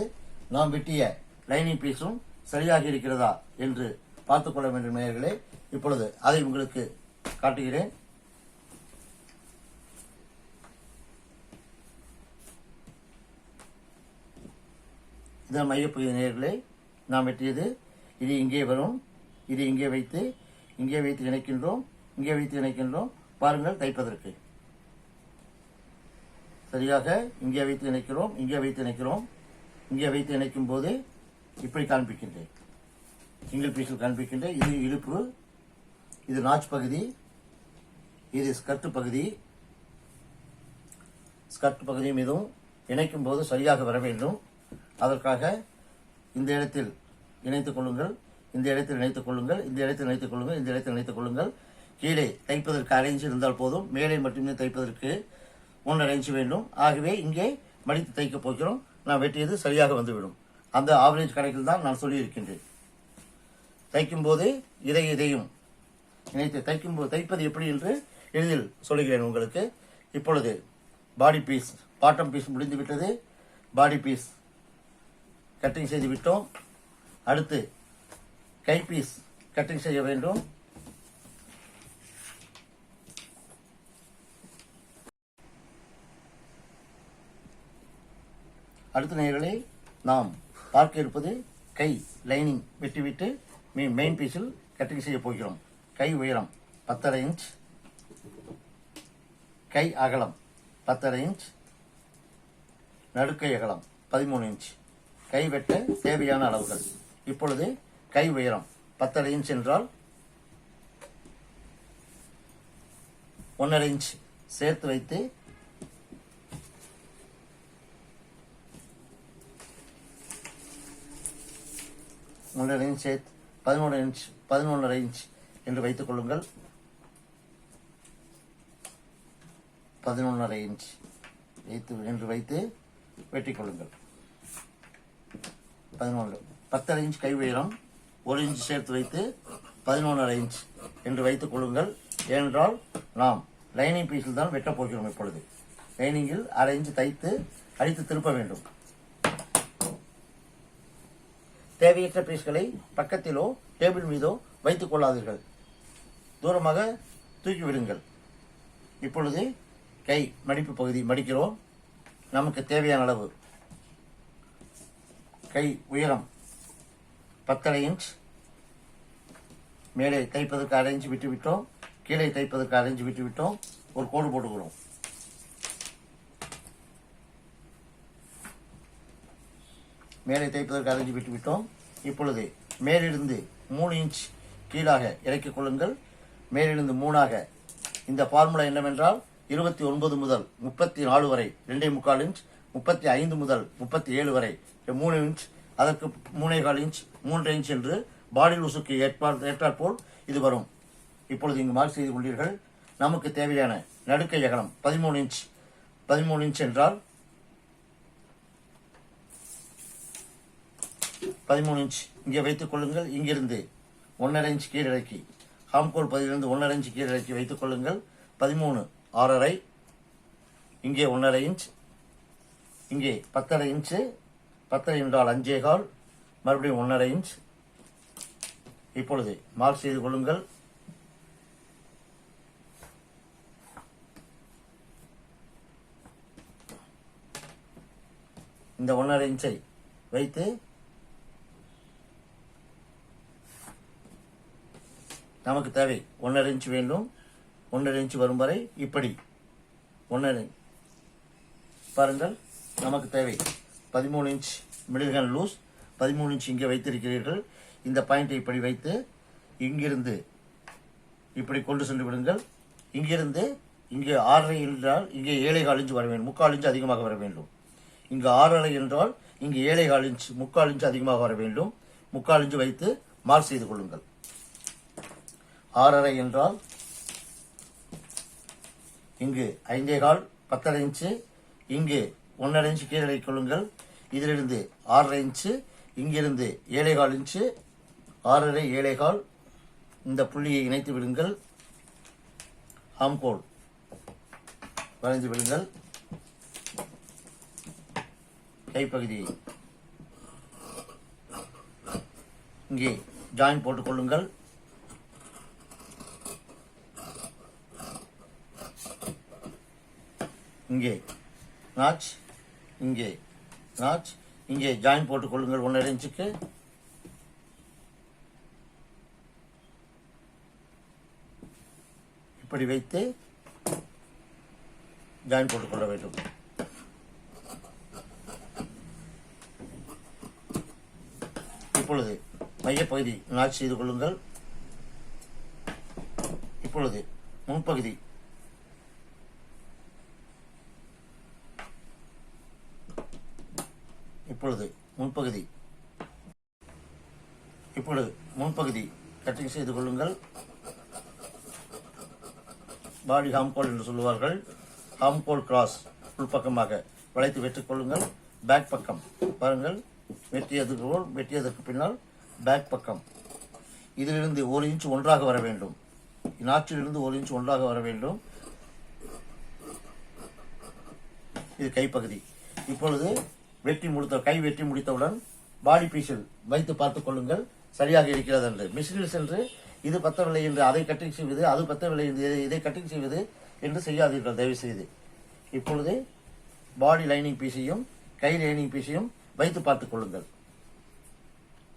நாம் வெட்டிய லைனிங் பீஸும் சரியாக இருக்கிறதா என்று பார்த்துக் கொள்ள வேண்டும் நேயர்களே. இப்பொழுது அதை உங்களுக்கு காட்டுகிறேன். இந்த மையப்பகுதி நேயர்களே, நாம் வெட்டியது இது இங்கே வரும். இது இங்கே வைத்து இணைக்கின்றோம். இங்கே வைத்து இணைக்கின்றோம். பாருங்கள், தைப்பதற்கு சரியாக இங்கே வைத்து இணைக்கிறோம். இங்கே வைத்து இணைக்கிறோம். இங்கே வைத்து இணைக்கும் போது இப்படி காண்பிக்கின்றேன். சிங்கிள் பீஸில் காண்பிக்கின்றேன். இது இடுப்பு, இது நாச் பகுதி, இது ஸ்கர்ட் பகுதி. ஸ்கர்ட் பகுதியும் இதுவும் இணைக்கும் போது சரியாக வர வேண்டும். அதற்காக இந்த இடத்தில் இணைத்துக் கொள்ளுங்கள். இந்த இடத்தில் இணைத்துக் கொள்ளுங்கள். இந்த இடத்தில் இணைத்துக் கொள்ளுங்கள். இந்த இடத்தில் இணைத்துக் கொள்ளுங்கள். கீழே தைப்பதற்கு அரைஞ்சு இருந்தால் போதும். மேலே மட்டுமே தைப்பதற்கு 1.5 இன்ச் வேண்டும். ஆகவே இங்கே மடித்து தைக்க போகிறோம். நான் வெட்டியது சரியாக வந்துவிடும். அந்த ஆவரேஜ் கணக்கில் தான் நான் சொல்லியிருக்கின்றேன். தைக்கும் போது இதையும் இணைத்து தைப்பது எப்படி என்று எளிதில் சொல்லுகிறேன் உங்களுக்கு. இப்பொழுது பாடி பீஸ், பாட்டம் பீஸ் முடிந்து விட்டது. பாடி பீஸ் கட்டிங் செய்து விட்டோம். அடுத்து கை பீஸ் கட்டிங் செய்ய வேண்டும். அடுத்த நேயர்களே, நாம் பார்க்க இருப்பது கை லைனிங் வெட்டிவிட்டு மெயின் பீஸில் கட்டிங் செய்ய போகிறோம். கை உயரம் 10.5 இன்ச், கை அகலம் 10.5 இன்ச், நடுக்கை அகலம் 13 இன்ச். கை வெட்ட தேவையான அளவுகள். இப்பொழுது கை உயரம் 10.5 இன்ச் என்றால் 1.5 இன்ச் சேர்த்து வைத்து ஒன்றரை இன்ச் சேர்த்து 11.5 இன்ச் என்று வைத்துக் கொள்ளுங்கள். 11.5 இன்ச் என்று வைத்து வெட்டிக் கொள்ளுங்கள். 10.5 இன்ச் கை உயரம், 1 இன்ச் சேர்த்து வைத்து 11.5 இன்ச் என்று வைத்துக் கொள்ளுங்கள். ஏனென்றால் நாம் லைனிங் பீஸில் தான் வெட்டப் போகிறோம். இப்பொழுது லைனிங்கில் 1/2 இன்ச் தைத்து அடித்து திருப்ப வேண்டும். தேவையற்ற பீஸ்களை பக்கத்திலோ டேபிள் மீதோ வைத்துக் கொள்ளாதீர்கள். தூரமாக தூக்கி விடுங்கள். இப்பொழுது கை மடிப்பு பகுதி மடிக்கிறோம். நமக்கு தேவையான அளவு கை உயரம் 10 இன்ச். மேலே தைப்பதற்கு 1/2 இன்ச் விட்டுவிட்டோம். கீழே தைப்பதற்கு 1/2 இன்ச் விட்டுவிட்டோம். ஒரு கோடு போட்டுக்கிறோம். மேலே தைப்பதற்கு 1/2 இன்ச் விட்டுவிட்டோம். இப்பொழுது மேலிருந்து 3 இன்ச் கீழாக இறக்கிக் கொள்ளுங்கள். மேலிருந்து 3ஆக. இந்த ஃபார்முலா என்னவென்றால் 29 முதல் 34 வரை 2.25 இன்ச், 35 முதல் 37 வரை 3 இன்ச், அதற்கு 3.25 இன்ச், 3 இன்ச் என்று பாடி லூஸுக்கு ஏற்றாற்போல் இது வரும். இப்பொழுது இங்கு மார்க் செய்து கொண்டீர்கள். நமக்கு தேவையான நடுக்கை அகலம் 13 இன்ச். 13 இன்ச் என்றால் 13 இன்ச் இங்கே வைத்துக் கொள்ளுங்கள். இங்கிருந்து 1.5 இன்ச் கீழிறக்கி, ஹாம்கோல் பகுதியிலிருந்து 1.5 இன்ச் கீழிறக்கி வைத்துக் கொள்ளுங்கள். 13 6.5, இங்கே 1.5 இன்ச், இங்கே 10.5 இன்ச். 10 என்றால் 5.25, மறுபடியும் 1.5 இன்ச். இப்பொழுது மார்க் செய்து கொள்ளுங்கள். இந்த 1.5 இன்ச்சை வைத்து நமக்கு தேவை 1.5 இன்ச் வேண்டும். 1.5 இன்ச் வரும் வரை இப்படி 1.5 பாருங்கள். நமக்கு தேவை 13 inch middle hand loose. 13 inch இங்கே வைத்திருக்கிறீர்கள். இந்த பாயிண்டை இப்படி வைத்து இங்கிருந்து இப்படி கொண்டு சென்று விடுங்கள். இங்கிருந்து இங்கே 6.5 என்றால் இங்கே 7.25 இன்ச் வர வேண்டும். 3/4 இன்ச் அதிகமாக வர வேண்டும். இங்கு 6.5 என்றால் இங்கு 7.25 இன்ச், 3/4 இன்ச் அதிகமாக வர வேண்டும். 3/4 இன்ச் வைத்து மார்க் செய்து கொள்ளுங்கள். 6.5 என்றால் இங்கு 5.25, 10.5 இன்ச், இங்கு 1.5 இன்ச் கீழே கொள்ளுங்கள். இதிலிருந்து 6.5 இன்ச், இங்கிருந்து 7.25 இன்ச், 6.5 7.25 இந்த புள்ளியை இணைத்து விடுங்கள். ஹாம்கோல் வரைந்து விடுங்கள். கைப்பகுதியை இங்கே ஜாயின் போட்டுக் கொள்ளுங்கள். இங்கே நாச், இங்கே நாச், இங்கே ஜாயின் போட்டுக் கொள்ளுங்கள். 1.5 இன்ச்சுக்கு இப்படி வைத்து ஜாயின் போட்டுக் கொள்ள வேண்டும். இப்பொழுது மையப்பகுதி நாச் செய்து கொள்ளுங்கள். இப்பொழுது முன்பகுதி இப்பொழுது முன்பகுதி கட்டிங் செய்து கொள்ளுங்கள். பாடி ஹாம்கோல் என்று சொல்லுவார்கள். ஹாம்கோல் கிராஸ் உள்பக்கமாக வளைத்து வெட்டிக் கொள்ளுங்கள். பேக் பக்கம் பாருங்கள். வெட்டியதற்கு பின்னால் பேக் பக்கம் இதிலிருந்து 1 இன்ச் ஒன்றாக வர வேண்டும். நாற்றிலிருந்து 1 இன்ச் ஒன்றாக வர வேண்டும். இது கைப்பகுதி. இப்பொழுது கை வெட்டி முடித்தவுடன் பாடி பீஸில் வைத்து பார்த்துக் கொள்ளுங்கள் சரியாக இருக்கிறது என்று. மிஷினில் சென்று இது பத்தவில்லை என்று அதை கட்டிங் செய்வது, அது பத்தவில்லை என்று இதை கட்டிங் செய்வது என்று செய்யாதீர்கள் தயவு செய்து. இப்பொழுது பாடி லைனிங் பீஸையும் கை லைனிங் பீஸையும் வைத்து பார்த்துக் கொள்ளுங்கள்.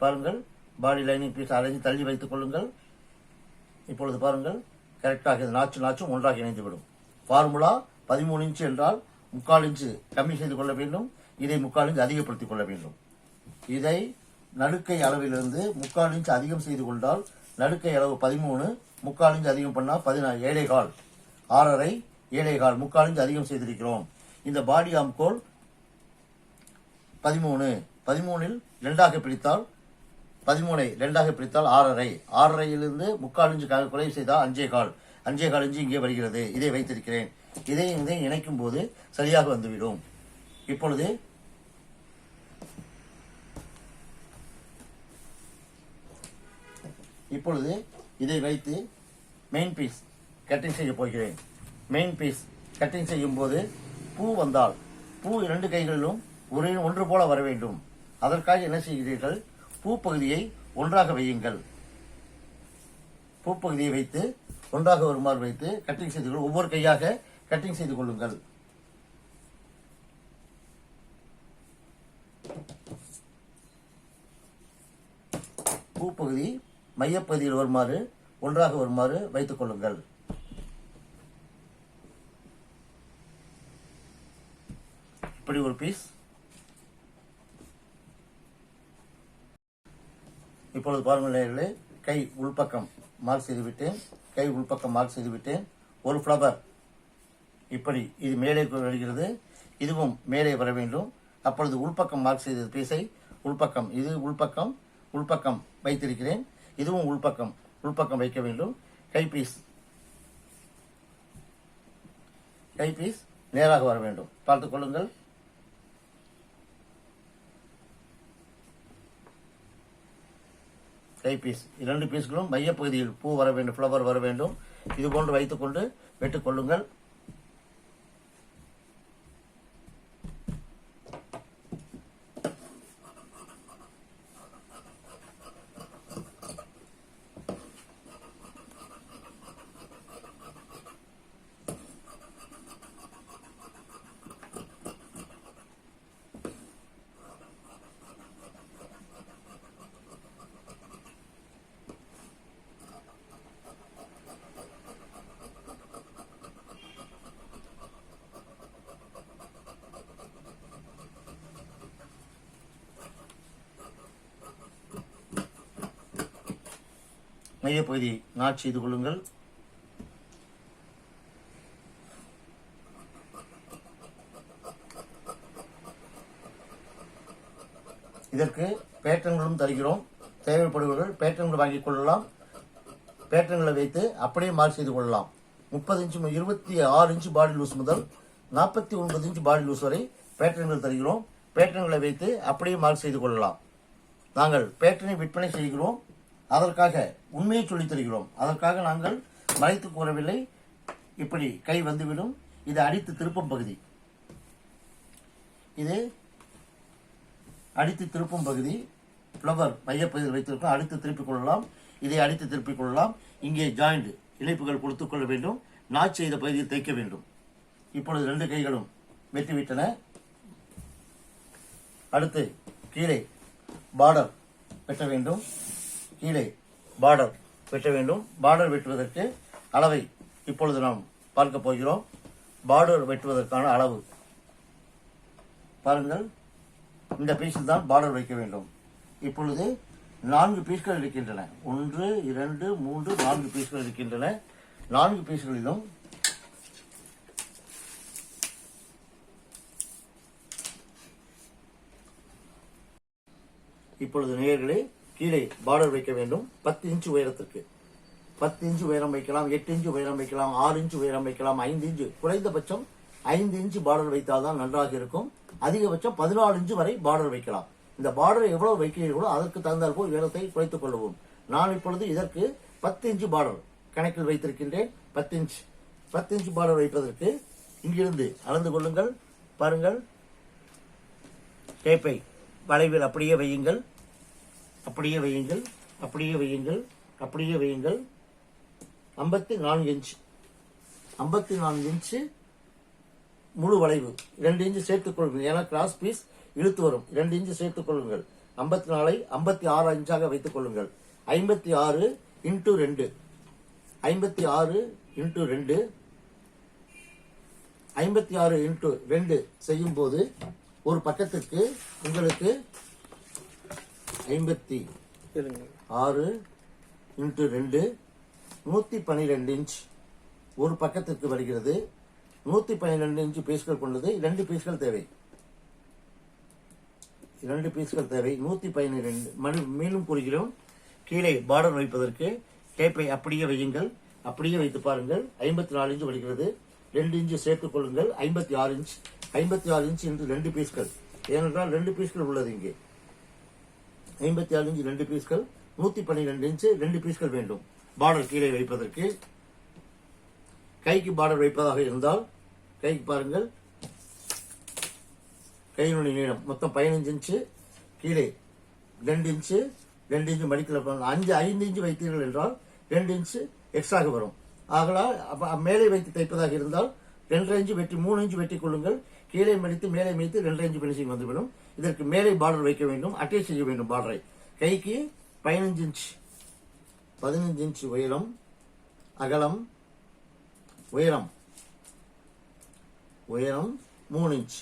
பாருங்கள், பாடி லைனிங் பீஸ் அரைஞ்சு தள்ளி வைத்துக் கொள்ளுங்கள். இப்பொழுது பாருங்கள், கரெக்டாக நாச்சும் ஒன்றாக இணைந்துவிடும். ஃபார்முலா 13 இன்ச் என்றால் 3/4 இன்ச் கம்மி செய்து கொள்ள வேண்டும். இதை 3/4 இன்ச் அதிகப்படுத்திக் கொள்ள வேண்டும். இதை நடுக்கை அளவிலிருந்து 3/4 இன்ச் அதிகம் செய்து கொண்டால் நடுக்கை அளவு 13, 3/4 இன்ச் அதிகம் பண்ணால் 14, 7.25, 6.5, 7.25, 3/4 இன்ச் அதிகம் செய்திருக்கிறோம். இந்த பாடி ஆம்கோல் 13, 13இல் 2ஆக பிரித்தால் 13ஐ 2ஆக பிரித்தால் 6.5, 6.5லிருந்து 3/4 இன்ச் குறைவு செய்தால் 5.25, 5.25 இன்ச்சு இங்கே வருகிறது. இதை வைத்திருக்கிறேன். இதை இணைக்கும் போது சரியாக வந்துவிடும். இப்பொழுது இதை வைத்து மெயின் பீஸ் கட்டிங் செய்ய போகிறேன். மெயின் பீஸ் கட்டிங் செய்யும் போது பூ வந்தால் பூ 2 கைகளிலும் ஒன்று போல வர வேண்டும். அதற்காக என்ன செய்கிறீர்கள், பூப்பகுதியை ஒன்றாக வையுங்கள். பூப்பகுதியை வைத்து ஒன்றாக வருமாறு வைத்து கட்டிங் செய்து கொள்ளுங்கள். ஒவ்வொரு கையாக கட்டிங் செய்து கொள்ளுங்கள். பூப்பகுதி மையப்பகுதியில் வருமாறு ஒன்றாக வருமாறு வைத்துக் கொள்ளுங்கள். இப்படி ஒரு பீஸ். இப்பொழுது பாருங்கள் நேயர்களே, கை உள்பக்கம் மார்க் செய்து விட்டேன். கை உள்பக்கம் மார்க் செய்து விட்டேன். ஒரு ஃப்ளவர் இப்படி இது மேலே வருகிறது, இதுவும் மேலே வர வேண்டும். அப்பொழுது உள்பக்கம் மார்க் செய்த பீஸை உள்பக்கம், இது உள்பக்கம் உள்பக்கம் வைத்திருக்கிறேன். இதுவும் உள்பக்கம் வைக்க வேண்டும். கைபீஸ் நேராக வர வேண்டும். பார்த்துக் கொள்ளுங்கள். கைபீஸ் இரண்டு பீஸ்களும் மையப்பகுதியில் பூ வர வேண்டும், ஃப்ளவர் வர வேண்டும். இது போன்று வைத்துக்கொண்டு வெட்டுக் கொள்ளுங்கள். மையப்பகுதியை நாட் செய்து கொள்ளுங்கள். இதற்கு பேட்டர்ன்களும் தருகிறோம். தேவைப்படுபவர்கள் பேட்டர்ன்கள் வாங்கிக் கொள்ளலாம். பேட்டர்ன்களை வைத்து அப்படியே மார்க் செய்து கொள்ளலாம். 30 இன்ச் 26 இன்ச் பாடி லூஸ் முதல் 49 இன்ச் பாடி லூஸ் வரை பேட்டர்ன்கள் தருகிறோம். பேட்டர்ன்களை வைத்து அப்படியே மார்க் செய்து கொள்ளலாம். நாங்கள் பேட்டர்னை விற்பனை செய்கிறோம். அதற்காக உண்மையை சொல்லித் தருகிறோம். அதற்காக நாங்கள் மறைத்து கூறவில்லை. இப்படி கை வந்துவிடும். இது அடித்து திருப்பும் பகுதி. இது அடித்து திருப்பும் பகுதி. ஃப்ளவர் மையப்பகுதியில் வைத்திருக்கோம். அடித்து திருப்பிக் கொள்ளலாம். இதை அடித்து திருப்பிக் கொள்ளலாம். இங்கே ஜாயிண்ட் இணைப்புகள் கொடுத்துக் கொள்ள வேண்டும். நாச் செய்த பகுதியில் தைக்க வேண்டும். இப்பொழுது ரெண்டு கைகளும் வெட்டிவிட்டன. அடுத்து கீழே பார்டர் வெட்ட வேண்டும். கீழே பார்டர் வெட்ட வேண்டும். பார்டர் வெட்டுவதற்கு அளவை இப்பொழுது நாம் பார்க்க போகிறோம். பார்டர் வெட்டுவதற்கான அளவு பாருங்கள். இந்த பீஸில் தான் பார்டர் வைக்க வேண்டும். இப்பொழுது 4 பீஸ்கள் இருக்கின்றன. 1 2 3 4 பீஸ்கள் இருக்கின்றன. 4 பீஸ்களிலும் இப்பொழுது நேயர்களே, கீழே பார்டர் வைக்க வேண்டும். 10 இன்ச் உயரத்திற்கு 10 இன்ச் உயரம் வைக்கலாம், 8 இன்ச் உயரம் வைக்கலாம், 6 இன்ச் உயரம் வைக்கலாம், 5 இன்ச், குறைந்தபட்சம் 5 இன்ச் பார்டர் வைத்தால்தான் நன்றாக இருக்கும். அதிகபட்சம் 14 இன்ச் வரை பார்டர் வைக்கலாம். இந்த பார்டர் எவ்வளவு வைக்கிறீர்களோ அதற்கு தகுந்தால் போல் உயரத்தை குறைத்துக் கொள்ளவும். நான் இப்பொழுது இதற்கு 10 இன்ச் பார்டர் கணக்கில் வைத்திருக்கின்றேன். 10 இன்ச் பார்டர் வைப்பதற்கு இங்கிருந்து அளந்து கொள்ளுங்கள். பாருங்கள், டேப்பை வளைவில் அப்படியே வையுங்கள். அப்படியே வையுங்கள். அப்படியே வையுங்கள். அப்படியே வையுங்கள். 54 இன்ச் 54 இன்ச் முழு வளைவு. 2 இன்ச் சேர்த்துக் கொள்ளுங்கள். ஏன்னா கிராஸ் பீஸ் இழுத்து வரும். 2 இன்ச் சேர்த்துக் கொள்ளுங்கள். 54 56 இன்ச்சாக வைத்துக் கொள்ளுங்கள். 56 இன்டு 2 56 இன்டு 2 56 இன்டு 2 செய்யும் போது ஒரு பக்கத்திற்கு உங்களுக்கு 56 இன்டு 2 112 இன்ச் ஒரு பக்கத்திற்கு வருகிறது. 112 இன்ச் பீஸ்கள் கொண்டது. 2 பீஸ்கள் தேவை. 2 பீஸ்கள் தேவை. 112 மீண்டும் கூறுகிறோம். கீழே பார்டர் வைப்பதற்கு டேப்பை அப்படியே வையுங்கள். அப்படியே வைத்து பாருங்கள். 54 இன்ச் வருகிறது. 2 இன்ச் சேர்த்துக் கொள்ளுங்கள். 56 இன்ச் 56 இன்ச் என்று 2 பீஸ்கள். ஏனென்றால் 2 பீஸ்கள் உள்ளது இங்கே. 56 இன்ச் 2 பீஸ்கள். 112 இன்ச் 2 பீஸ்கள் வேண்டும். பார்டர் கீழே வைப்பதற்கு. கைக்கு பார்டர் வைப்பதாக இருந்தால் கைக்கு பாருங்கள், கையினுடைய நீளம் மொத்தம் 15 இன்ச். கீழே 2 இன்ச்சு 2 இன்ச்சு மடிக்கல 5 இன்ச்சு வைத்தீர்கள் என்றால் 2 இன்ச்சு எக்ஸ்ட்ராக வரும். ஆகலால் மேலே வைத்து தைப்பதாக இருந்தால் 2.5 இன்ச்சு வெட்டி 3 இன்ச்சு வெட்டி கொள்ளுங்கள். கீழே மடித்து மேலே மடித்து 2.5 இன்ச்சு பினிஷிங் வந்துவிடும். இதற்கு மேலே பார்டர் வைக்க வேண்டும், அட்டாச் செய்ய வேண்டும் பார்டரை. கைக்கு 15 இன்ச்சு உயரம், அகலம், உயரம் 3 இன்ச்.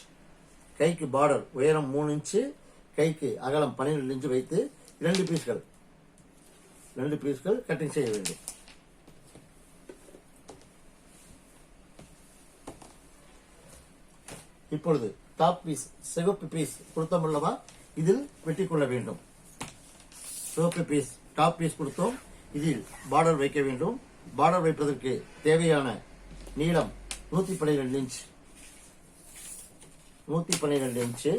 கைக்கு பார்டர் உயரம் 3 இன்ச்சு, கைக்கு அகலம் 12 இன்ச்சு வைத்து 2 பீஸ்கள் கட்டிங் செய்ய வேண்டும். இப்பொழுது டாப் பீஸ் சிவப்பு பீஸ் கொடுத்தோம் அல்லவா, இதில் வெட்டி கொள்ள வேண்டும். சிவப்பு பீஸ் டாப் பீஸ் கொடுத்தோம், இதில் பார்டர் வைக்க வேண்டும். பார்டர் வைப்பதற்கு தேவையான நீளம் 112 இன்ச். 112 இன்ச்சு.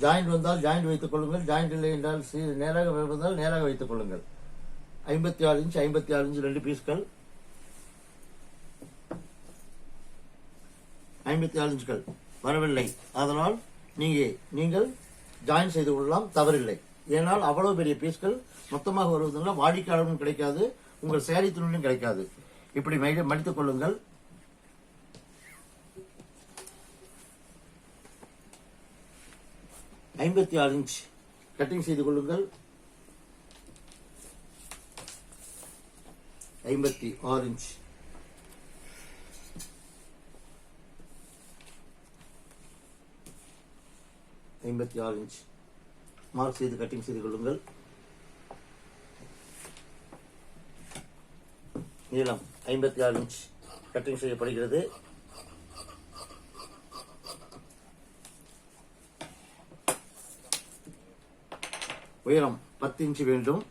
ஜாயிண்ட் வந்தால் ஜாயிண்ட் வைத்துக் கொள்ளுங்கள், ஜாயிண்ட் இல்லை என்றால் நேராக வந்தால் நேராக வைத்துக் கொள்ளுங்கள். 56 இன்ச் 2 பீஸ்கள் 54 இன்ச்சுகள் வரவில்லை. அதனால் நீங்கள் ஜாயின் செய்து கொள்ளலாம், தவறில்லை. ஏனால் அவ்வளவு பெரிய பீஸ்கள் மொத்தமாக வருவதனால வாடிக்கையாளரும் கிடைக்காது, உங்கள் சேரி துணியும் கிடைக்காது. இப்படி மடித்துக் கொள்ளுங்கள். (56 இன்ச் கட்டிங் செய்து கொள்ளுங்கள். 56 இன்ச். மார்க் செய்து கட்டிங் செய்து கொள்ளுங்கள். நீளம் 56 இன்ச் கட்டிங் செய்யப்படுகிறது. உயரம் 10 இன்ச் வேண்டும்.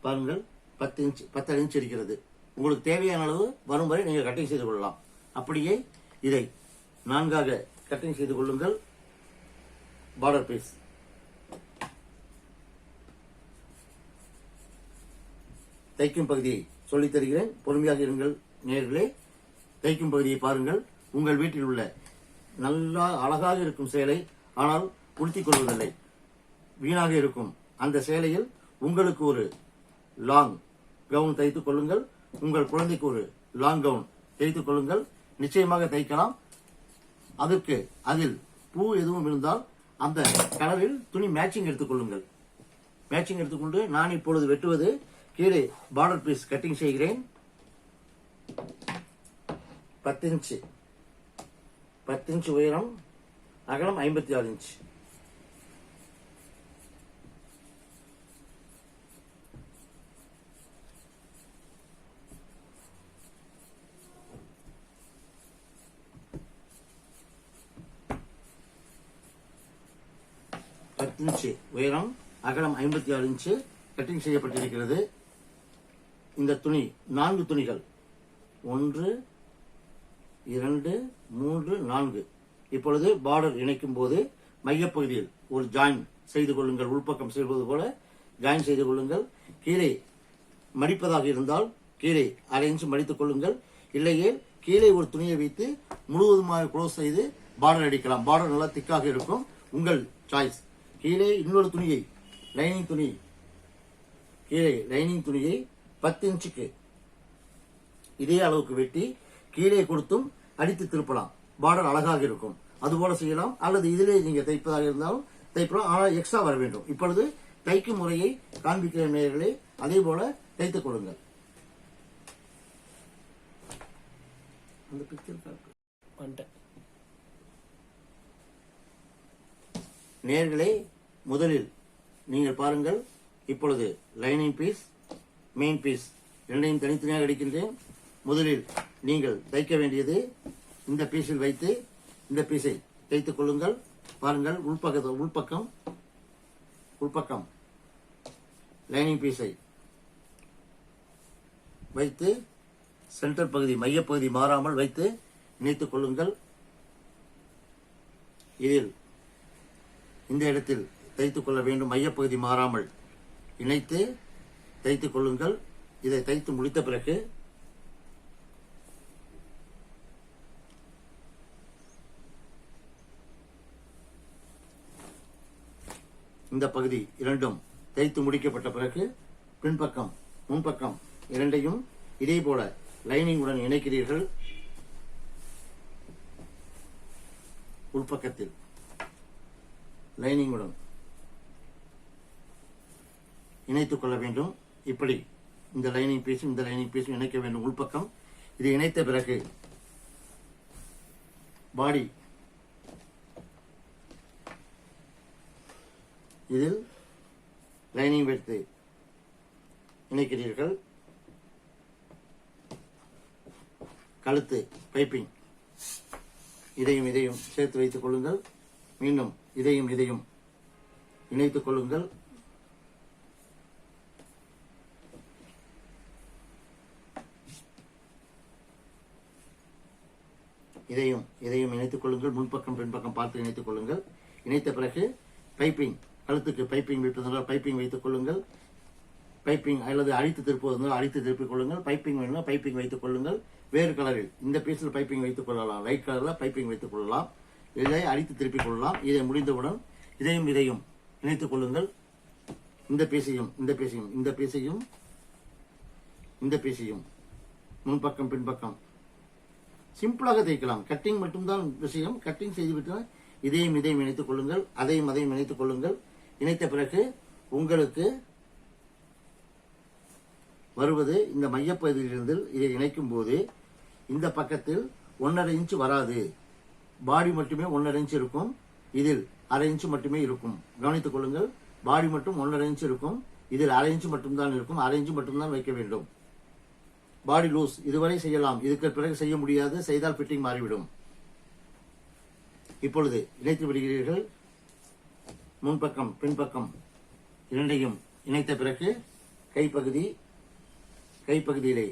பாருங்கள், 10 இன்ச் இருக்கிறது. உங்களுக்கு தேவையான அளவு வரும் வரை நீங்கள் கட்டிங் செய்து கொள்ளலாம். அப்படியே இதை 4ஆக கட்டிங் செய்து கொள்ளுங்கள். பார்டர் பீஸ் தைக்கும் பகுதியை சொல்லித் தருகிறேன், பொறுமையாக இருங்கள் நேயர்களே. தைக்கும் பகுதியை பாருங்கள். உங்கள் வீட்டில் உள்ள நல்லா அழகாக இருக்கும் சேலை, ஆனால் உடுத்திக் கொள்வதில்லை, வீணாக இருக்கும் அந்த சேலையில் உங்களுக்கு ஒரு லாங் கவுன் தைத்துக் கொள்ளுங்கள். உங்கள் குழந்தைக்கு ஒரு லாங் கவுன் தைத்துக் கொள்ளுங்கள். நிச்சயமாக தைக்கலாம். அதற்கு அதில் பூ எதுவும் இருந்தால் அந்த கலரில் துணி மேட்சிங் எடுத்துக்கொள்ளுங்கள். மேட்சிங் எடுத்துக்கொண்டு நான் இப்பொழுது வெட்டுவது கீழே பார்டர் பீஸ் கட்டிங் செய்கிறேன். 10 இன்ச் உயரம், அகலம் 56 இன்ச். உயரம், அகலம் 56 இன்ச்சு கட்டிங் செய்யப்பட்டிருக்கிறது. இந்த துணி 4 துணிகள் 1 2 3 4. இப்பொழுது பார்டர் இணைக்கும் போது மையப்பகுதியில் ஒரு ஜாயின் செய்து கொள்ளுங்கள். உள்பக்கம் செய்வது போல ஜாயின் செய்து கொள்ளுங்கள். கீழே மடிப்பதாக இருந்தால் கீழே 1/2 இன்ச் மடித்துக் கொள்ளுங்கள். இல்லையே கீழே ஒரு துணியை வைத்து முழுவதுமாக க்ளோஸ் செய்து பார்டர் அடிக்கலாம். பார்டர் நல்லா திக்காக இருக்கும், உங்கள் சாய்ஸ். கீழே இன்னொரு துணியை லைனிங் துணி, கீழே லைனிங் துணியை 10 இன்ச்சுக்கு இதே அளவுக்கு வெட்டி கீழே கொடுத்தும் அடித்து திருப்பலாம். பார்டர் அழகாக இருக்கும். அதுபோல செய்யலாம். அல்லது இதிலே நீங்க தைப்பதாக இருந்தாலும் தைப்பலாம். ஆனால் எக்ஸ்ட்ரா வர வேண்டும். இப்பொழுது தைக்கும் முறையை காண்பிக்கிற நேயர்களே, அதே போல தைத்துக் கொள்ளுங்கள். அந்த பிக்சர் நேயர்களே, முதலில் நீங்கள் பாருங்கள். இப்பொழுது லைனிங் பீஸ், மெயின் பீஸ் இரண்டையும் தனித்தனியாக அடிக்கின்றேன். முதலில் நீங்கள் தைக்க வேண்டியது இந்த பீஸில் வைத்து இந்த பீஸை தைத்துக் கொள்ளுங்கள். பாருங்கள், உள்பக்கம் லைனிங் பீஸை வைத்து சென்டர் பகுதி, மையப்பகுதி மாறாமல் வைத்து இணைத்துக் கொள்ளுங்கள். இதில் இந்த இடத்தில் தைத்துக் கொள்ள வேண்டும். மையப்பகுதி மாறாமல் இணைத்து தைத்துக் கொள்ளுங்கள். இதை தைத்து முடித்த பிறகு இந்த பகுதி இரண்டும் தைத்து முடிக்கப்பட்ட பிறகு பின்பக்கம் முன்பக்கம் இரண்டையும் இதே போல லைனிங்குடன் இணைக்கிறீர்கள். உள்பக்கத்தில் லைனிங்குடன் இணைத்துக் கொள்ள வேண்டும். இப்படி இந்த லைனிங் பீஸும் இந்த லைனிங் பீஸும் இணைக்க வேண்டும் உள்பக்கம். இது இணைத்த பிறகு பாடி இதில் லைனிங் வைத்து இணைக்கிறீர்கள். கழுத்து பைப்பிங் இதையும் இதையும் சேர்த்து வைத்துக் கொள்ளுங்கள். மீண்டும் இதையும் இதையும் இணைத்துக் கொள்ளுங்கள். இதையும் இதையும் இணைத்துக் கொள்ளுங்கள். முன்பக்கம் பின்பக்கம் பார்த்து இணைத்துக் கொள்ளுங்கள். இணைத்த பிறகு பைப்பிங், கழுத்துக்கு பைப்பிங் வைப்பதனால் பைப்பிங் வைத்துக் கொள்ளுங்கள். பைப்பிங் அல்லது அழித்து திருப்புவதால் அழித்து திருப்பிக் கொள்ளுங்கள். பைப்பிங் வேணும்னா பைப்பிங் வைத்துக் கொள்ளுங்கள். வேறு கலரில் இந்த பீஸில் பைப்பிங் வைத்துக் கொள்ளலாம். லைட் கலரில் பைப்பிங் வைத்துக் கொள்ளலாம். இதை அழித்து திருப்பிக் கொள்ளலாம். இதை முடிந்தவுடன் இதையும் இதையும் இணைத்துக் கொள்ளுங்கள். இந்த பீஸையும் இந்த பீஸையும் இந்த பீஸையும் இந்த பீஸையும் முன்பக்கம் பின்பக்கம் சிம்பிளாக தைக்கலாம். கட்டிங் மட்டும்தான் விஷயம். கட்டிங் செய்துவிட்டு இதையும் இதையும் இணைத்துக் கொள்ளுங்கள். அதையும் அதையும் இணைத்துக் கொள்ளுங்கள். இணைத்த பிறகு உங்களுக்கு வருவது இந்த மையப்பகுதியிலிருந்து இதை இணைக்கும் போது இந்த பக்கத்தில் 1.5 இன்ச் வராது. பாடி மட்டுமே 1.5 இன்ச் இருக்கும். இதில் 1/2 இன்ச் மட்டுமே இருக்கும். கவனித்துக் கொள்ளுங்கள். பாடி மட்டும் 1.5 இன்ச் இருக்கும். இதில் 1/2 இன்ச் மட்டும்தான் இருக்கும். 1/2 இன்ச் மட்டும்தான் வைக்க வேண்டும். பாடி லூஸ் இதுவரை செய்யலாம். இதுக்கு பிறகு செய்ய முடியாது. செய்தால் ஃபிட்டிங் மாறிவிடும். இப்பொழுது இணைத்து விடுகிறீர்கள். முன்பக்கம் பின்பக்கம் இரண்டையும் இணைத்த பிறகு கைப்பகுதியிலே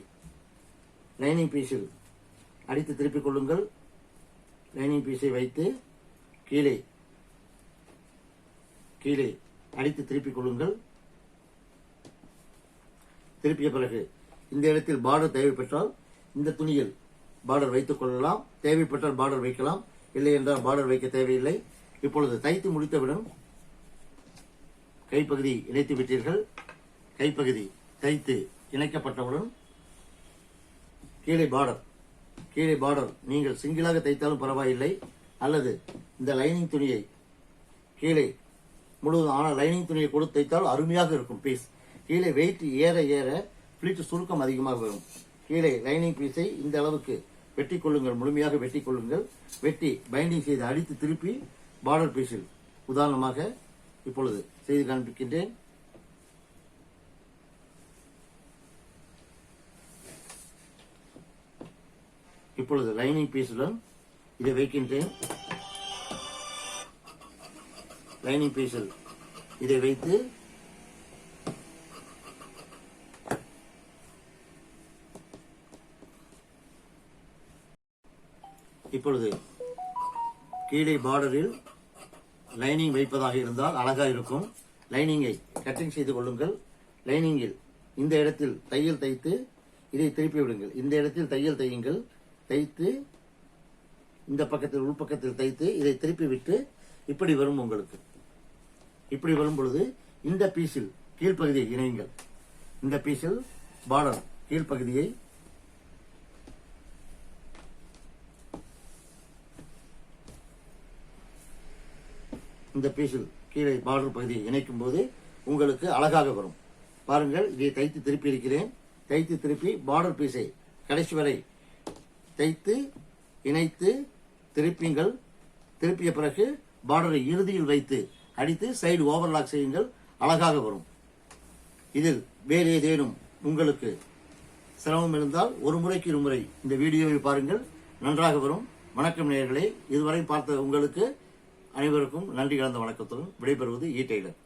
லைனிங் பீஸில் அடித்து திருப்பிக் கொள்ளுங்கள். லைனிங் பீஸை வைத்து கீழே அடித்து திருப்பிக் கொள்ளுங்கள். திருப்பிய பிறகு இந்த இடத்தில் பார்டர் தேவைப்பட்டால் இந்த துணியில் பார்டர் வைத்துக் கொள்ளலாம். தேவைப்பட்டால் பார்டர் வைக்கலாம். இல்லை என்றால் பார்டர் வைக்க தேவையில்லை. இப்பொழுது தைத்து முடித்தவுடன் கைப்பகுதி இணைத்து விட்டீர்கள். கைப்பகுதி தைத்து இணைக்கப்பட்டவுடன் கீழே பார்டர் நீங்கள் சிங்கிளாக தைத்தாலும் பரவாயில்லை. அல்லது இந்த லைனிங் துணியை கீழே முழுவதும் ஆனால் லைனிங் துணியை கொடுத்து தைத்தால் அருமையாக இருக்கும் பீஸ். கீழே வெயிட் ஏற ஏற பிளீட் சுருக்கம் அதிகமாக வரும். கீழே லைனிங் பீஸை இந்த அளவுக்கு வெட்டி கொள்ளுங்கள். முழுமையாக வெட்டி கொள்ளுங்கள். வெட்டி பைண்டிங் செய்து அடித்து திருப்பி பார்டர் பீஸில் உதாரணமாக இப்பொழுது செய்து காண்பிக்கின்றேன். இப்பொழுது லைனிங் பீஸுடன் இதை வைக்கின்றேன். லைனிங் பீஸில் இதை வைத்து இப்பொழுது கீழே பார்டரில் லைனிங் வைப்பதாக இருந்தால் அழகாக இருக்கும். லைனிங்கை கட்டிங் செய்து கொள்ளுங்கள். லைனிங்கில் இந்த இடத்தில் தையல் தைத்து இதை திருப்பி விடுங்கள். இந்த இடத்தில் தையல் தையுங்கள். தைத்து இந்த பக்கத்தில் உள்பக்கத்தில் தைத்து இதை திருப்பி விட்டு இப்படி வரும். உங்களுக்கு இப்படி வரும் பொழுது இந்த பீஸில் கீழ்ப்பகுதியை இணையுங்கள். இந்த பீஸில் பார்டர் கீழ்ப்பகுதியை இந்த பீஸில் கீழே பார்டர் பகுதியை இணைக்கும் போது உங்களுக்கு அழகாக வரும். பாருங்கள், இதை தைத்து திருப்பி இருக்கிறேன். தைத்து திருப்பி பார்டர் பீஸை கடைசி வரை தைத்து இணைத்து திருப்பிங்கள். திருப்பிய பிறகு பார்டரை இறுதியில் வைத்து அடித்து சைடு ஓவர்லாக் செய்யுங்கள். அழகாக வரும். இதில் வேறு ஏதேனும் உங்களுக்கு சிரமம் இருந்தால் ஒரு முறைக்கு இருமுறை இந்த வீடியோவை பாருங்கள். நன்றாக வரும். வணக்கம் நேயர்களே. இதுவரை பார்த்த உங்களுக்கு அனைவருக்கும் நன்றி கலந்த வணக்கத்துடன் விடைபெறுவது ஈ டெய்லர்.